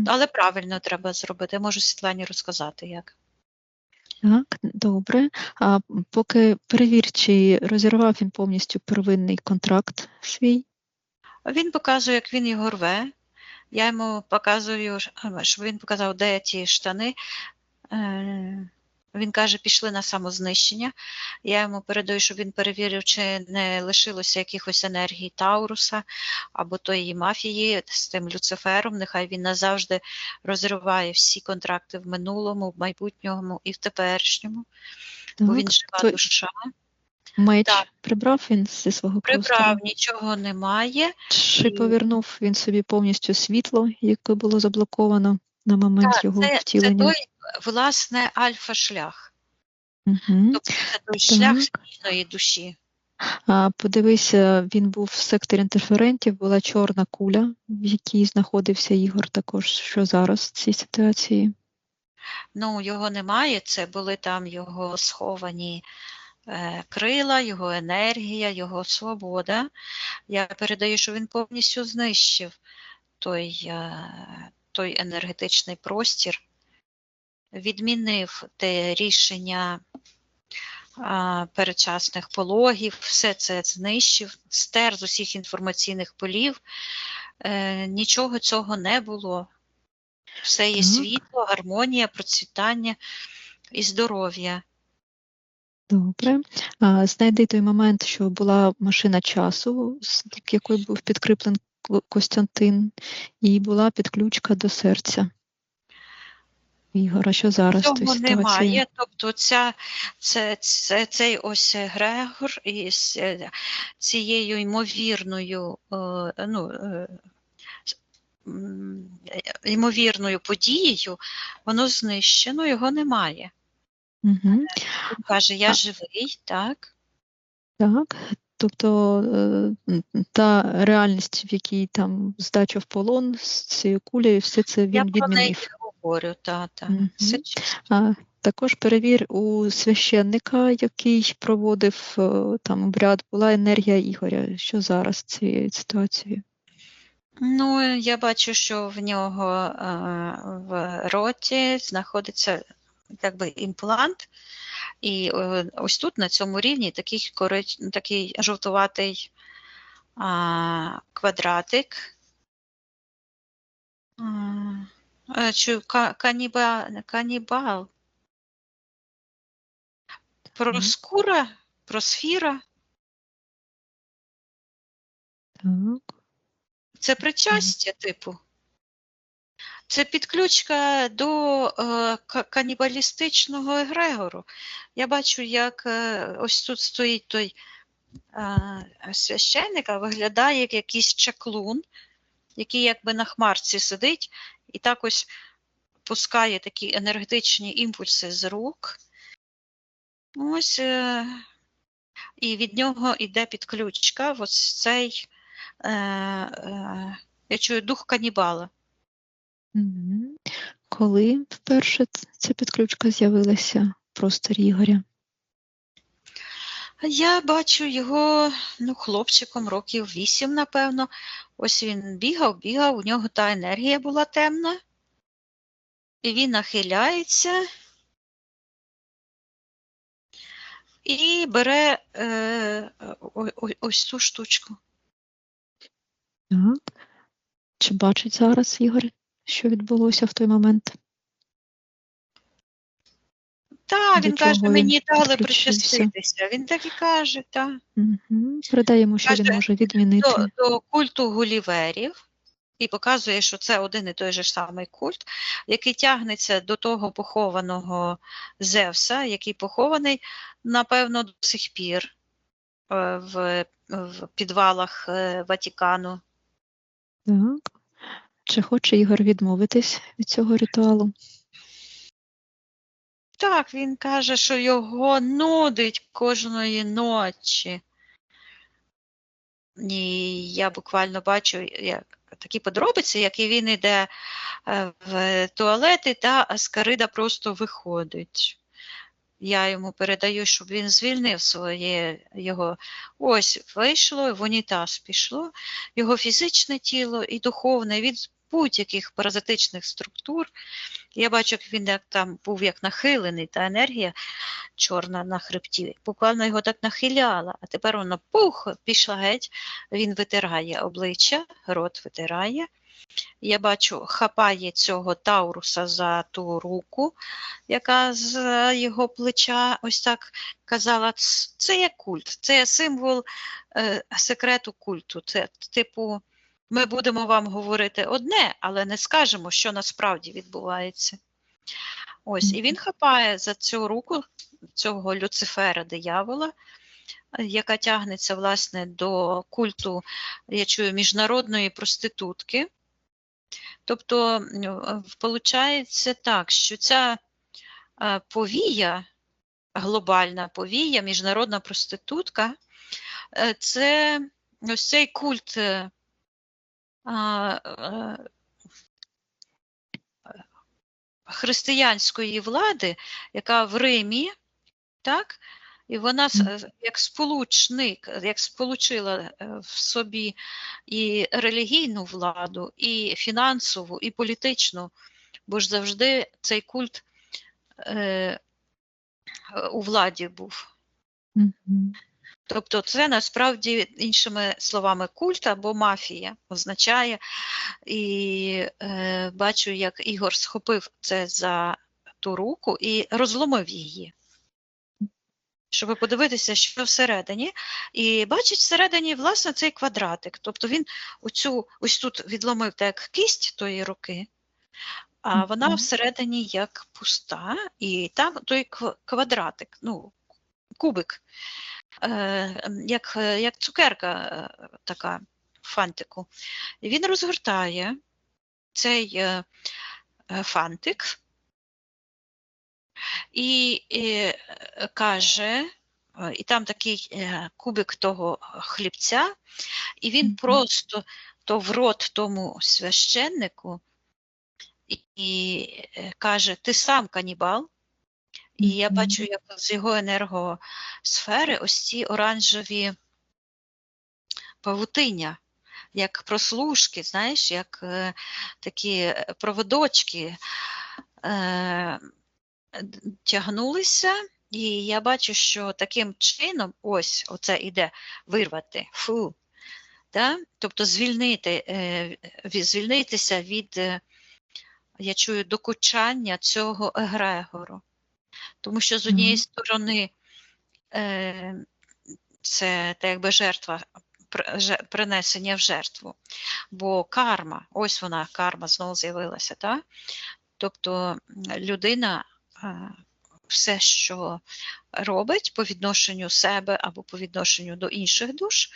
Але правильно треба зробити. Я можу Світлані розказати, як. Так, добре. А поки перевір, чи розірвав він повністю первинний контракт свій. Він показує, як він його рве. Я йому показую, щоб він показав, де ті штани. Він каже, пішли на самознищення. Я йому передаю, щоб він перевірив, чи не лишилося якихось енергій Тауруса або тої мафії з тим Люцифером. Нехай він назавжди розриває всі контракти в минулому, в майбутньому і в теперішньому. Бо він жива душа. Меч Так. прибрав він зі свого простору? Прибрав, нічого немає. Чи повернув він собі повністю світло, яке було заблоковано на момент його втілення? Це той, власне, альфа-шлях. Угу. Тобто це той шлях змінної душі. Подивися, він був в секторі інтерферентів, була чорна куля, в якій знаходився Ігор також. Що зараз в цій ситуації? Ну, його немає, це були там його сховані крила, його енергія, його свобода. Я передаю, що він повністю знищив той енергетичний простір, відмінив те рішення передчасних пологів, все це знищив, стер з усіх інформаційних полів, нічого цього не було. Все є світло, гармонія, процвітання і здоров'я. Добре. Знайди той момент, що була машина часу, з якою був підкріплений Костянтин, і була підключка до серця Ігора. Що зараз в тій Цього ситуації? немає, тобто цей ось Грегор із цією ймовірною подією, воно знищено, його немає. Угу. Він каже, я живий, так? Так, тобто та реальність, в якій там здача в полон з цією кулею, все це він відмінив. Я про неї говорю, так. Угу. Також перевір у священника, який проводив там обряд, була енергія Ігоря. Що зараз з цією ситуацією? Ну, я бачу, що в нього в роті знаходиться якби імплант, і ось тут на цьому рівні такий жовтуватий квадратик. Канібал. Проскура, просфіра. Так. Це причастя, типу. Це підключка до канібалістичного егрегору. Я бачу, як ось тут стоїть той священник, а виглядає як якийсь чаклун, який якби на хмарці сидить і так ось пускає такі енергетичні імпульси з рук. Ось, і від нього йде підключка, ось цей, я чую, дух канібала. Угу. Коли вперше ця підключка з'явилася в просторі Ігоря? Я бачу його, хлопчиком років 8, напевно. Ось він бігав, у нього та енергія була темна. І він нахиляється і бере ось цю штучку. Так. Чи бачить зараз Ігор, що відбулося в той момент? Так, До він каже, чого він мені дали підключився? причаститися. Він так і каже, так. Передаємо, що він Каже, може відмінити. до культу Гуліверів і показує, що це один і той же самий культ, який тягнеться до того похованого Зевса, який похований, напевно, до сих пір в підвалах Ватикану. Так. Чи хоче Ігор відмовитись від цього ритуалу? Так, він каже, що його нудить кожної ночі. І я буквально бачу такі подробиці, як і він йде в туалети, та Аскарида просто виходить. Я йому передаю, щоб він звільнив його. Ось вийшло, в унітаз пішло, його фізичне тіло і духовне від будь-яких паразитичних структур. Я бачу, як він там був як нахилений, та енергія чорна на хребті, буквально його так нахиляла, а тепер воно пішла геть, він витирає обличчя, рот витирає. Я бачу, хапає цього Тауруса за ту руку, яка з його плеча ось так казала, це є культ, це є символ секрету культу. Це типу, ми будемо вам говорити одне, але не скажемо, що насправді відбувається. Ось, і він хапає за цю руку цього Люцифера, диявола, яка тягнеться, власне, до культу, я чую, міжнародної проститутки. Тобто, виходить так, що ця повія, глобальна повія, міжнародна проститутка, це ось цей культ християнської влади, яка в Римі, так, і вона як сполучник, як сполучила в собі і релігійну владу, і фінансову, і політичну, бо ж завжди цей культ у владі був. Тобто це насправді, іншими словами, культ або мафія означає, і бачу, як Ігор схопив це за ту руку і розломив її, щоб подивитися, що всередині. І бачить всередині, власне, цей квадратик. Тобто він ось тут відломив так як кість тої руки, а вона всередині як пуста, і там той квадратик, ну, кубик, як цукерка така фантику. І він розгортає цей фантик і каже, і там такий кубик того хлібця, і він просто то в рот тому священнику і каже, ти сам канібал. І я бачу, як з його енергосфери ось ці оранжеві павутиння, як прослушки, знаєш, як такі проводочки тягнулися. І я бачу, що таким чином, ось оце іде вирвати, да? Тобто звільнитися від, я чую, докучання цього егрегору. Тому що з однієї сторони це так якби жертва, принесення в жертву, бо карма, ось вона, карма знову з'явилася, так? Тобто людина все, що робить по відношенню себе або по відношенню до інших душ,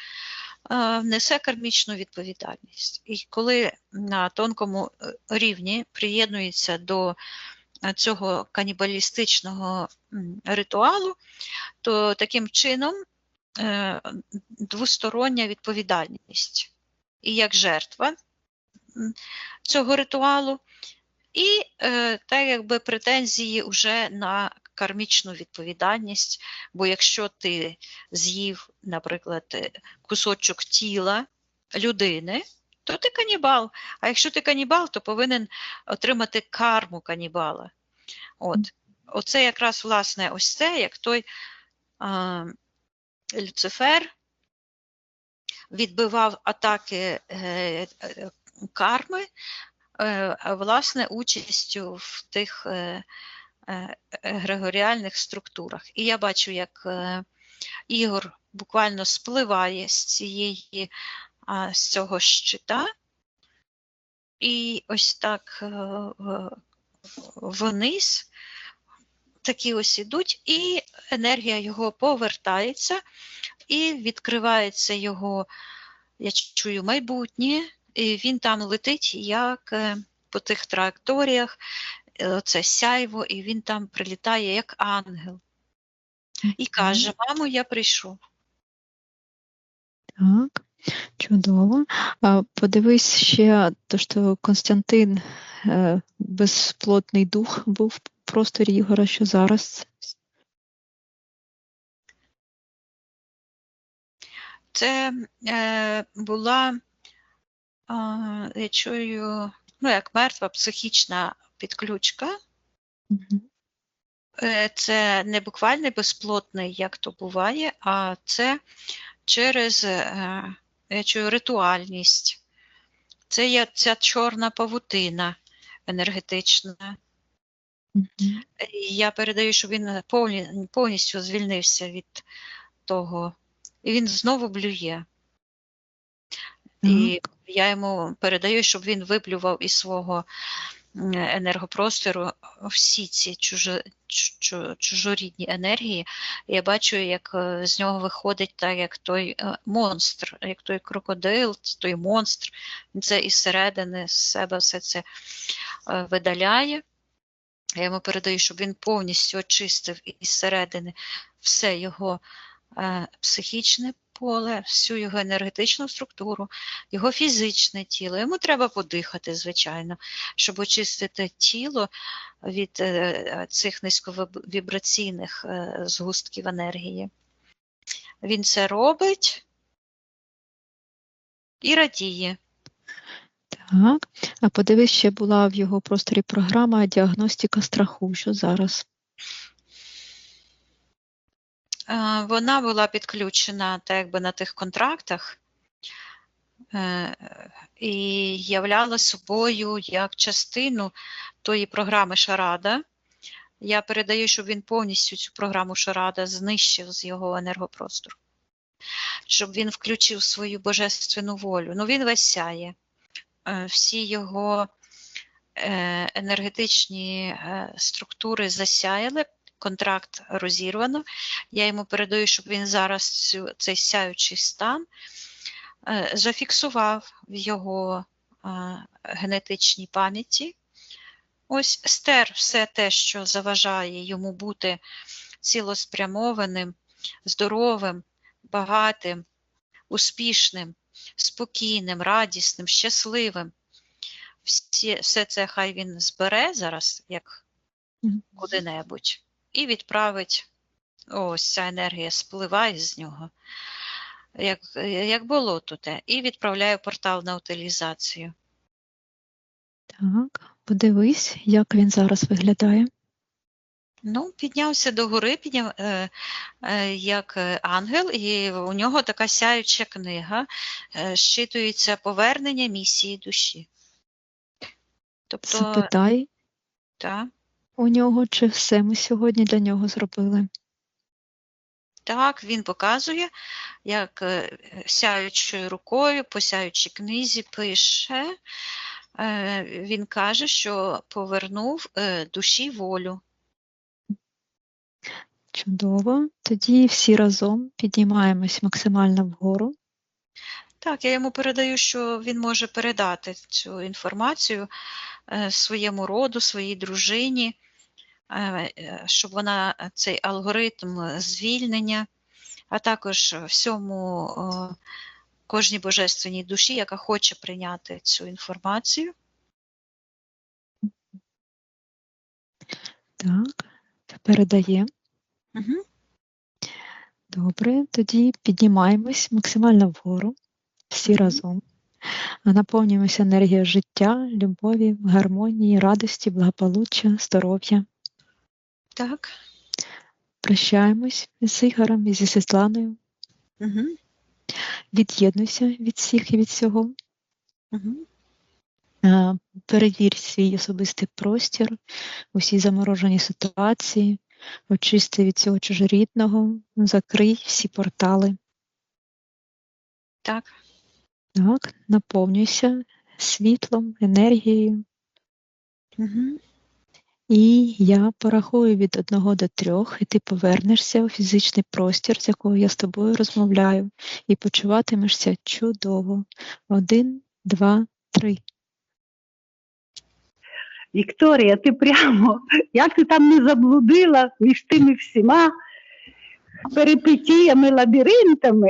несе кармічну відповідальність. І коли на тонкому рівні приєднується до цього канібалістичного ритуалу, то таким чином двостороння відповідальність. І як жертва цього ритуалу, і так якби претензії вже на кармічну відповідальність, бо якщо ти з'їв, наприклад, кусочок тіла людини, то ти канібал. А якщо ти канібал, то повинен отримати карму канібала. Оце якраз, власне, ось це, як той Люцифер відбивав атаки карми, власне, участю в тих егрегоріальних структурах. І я бачу, як Ігор буквально спливає з цього щита, і ось так вниз, такі ось ідуть, і енергія його повертається, і відкривається його, я чую, майбутнє, і він там летить, як по тих траєкторіях, це сяйво, і він там прилітає, як ангел. І каже: мамо, я прийшов. Так, чудово. Подивись ще, то, що Константин, безплотний дух, був в просторі Ігора, що зараз. Це була, я чую, як мертва психічна підключка. Мгм. Це не буквально безплотний, як то буває, а це через, я чую, ритуальність. Це є ця чорна павутина енергетична. Мгм. І я передаю, щоб він повністю звільнився від того. І він знову блює. І я йому передаю, щоб він виплював із свого енергопростору всі ці чужорідні енергії. Я бачу, як з нього виходить так, як той монстр, як той крокодил, той монстр. Він це із середини, з себе все це видаляє. Я йому передаю, щоб він повністю очистив із середини все його психічне поле, всю його енергетичну структуру, його фізичне тіло. Йому треба подихати, звичайно, щоб очистити тіло від цих низьковібраційних згустків енергії. Він це робить і радіє. Так. А подивись, ще була в його просторі програма «Діагностика страху». Що зараз? Вона була підключена так якби на тих контрактах і являла собою як частину тої програми Шарада. Я передаю, щоб він повністю цю програму Шарада знищив з його енергопростору, щоб він включив свою божественну волю. Він весь сяє. Всі його енергетичні структури засяяли, контракт розірвано. Я йому передаю, щоб він зараз цей сяючий стан зафіксував в його генетичній пам'яті. Ось стер все те, що заважає йому бути цілеспрямованим, здоровим, багатим, успішним, спокійним, радісним, щасливим. Все це хай він збере зараз, як куди-небудь, і відправить. Ось ця енергія спливає з нього, як болото те, і відправляє портал на утилізацію. Так, подивись, як він зараз виглядає. Піднявся догори, як ангел, і у нього така сяюча книга, щитується повернення місії душі. Тобто, Запитай у нього, чи все ми сьогодні для нього зробили. Так, він показує, як сяючою рукою, по сяючій книзі пише, він каже, що повернув душі волю. Чудово. Тоді всі разом піднімаємось максимально вгору. Так, я йому передаю, що він може передати цю інформацію своєму роду, своїй дружині, щоб вона цей алгоритм звільнення, а також кожній божественній душі, яка хоче прийняти цю інформацію. Так, передає. Угу. Добре, тоді піднімаємось максимально вгору, всі разом. Наповнюємося енергією життя, любові, гармонії, радості, благополуччя, здоров'я. Так. Прощаємось з Ігорем і зі Світланою. Угу. від'єднуйся від всіх і від всього. Мгм. Перевір свій особистий простір, усі заморожені ситуації, очисти від цього чужорідного, закрий всі портали. Так. Так, наповнюйся світлом, енергією. Мгм. І я порахую від 1 до 3, і ти повернешся у фізичний простір, з якого я з тобою розмовляю, і почуватимешся чудово. 1, 2, 3. Вікторія, ти прямо, як ти там не заблудила між тими всіма перипетіями, лабіринтами.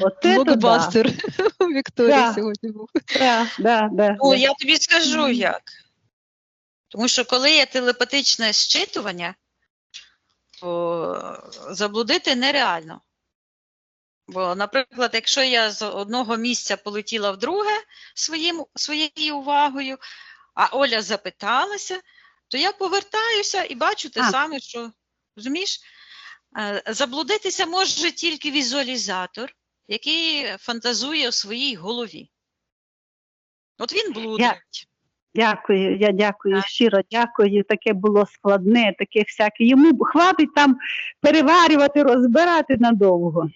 Оце то да. Блокбастер у Вікторії Да. сьогодні був. Да. Ну, я тобі скажу як. Тому що коли є телепатичне щитування, то заблудити нереально. Бо, наприклад, якщо я з одного місця полетіла в друге своєю увагою, а Оля запиталася, то я повертаюся і бачу те саме, що, розумієш, заблудитися може тільки візуалізатор, який фантазує у своїй голові. От він блудить. Дякую, я дякую, щиро дякую. Таке було складне, таке всяке. Йому хватить там переварювати, розбирати надовго.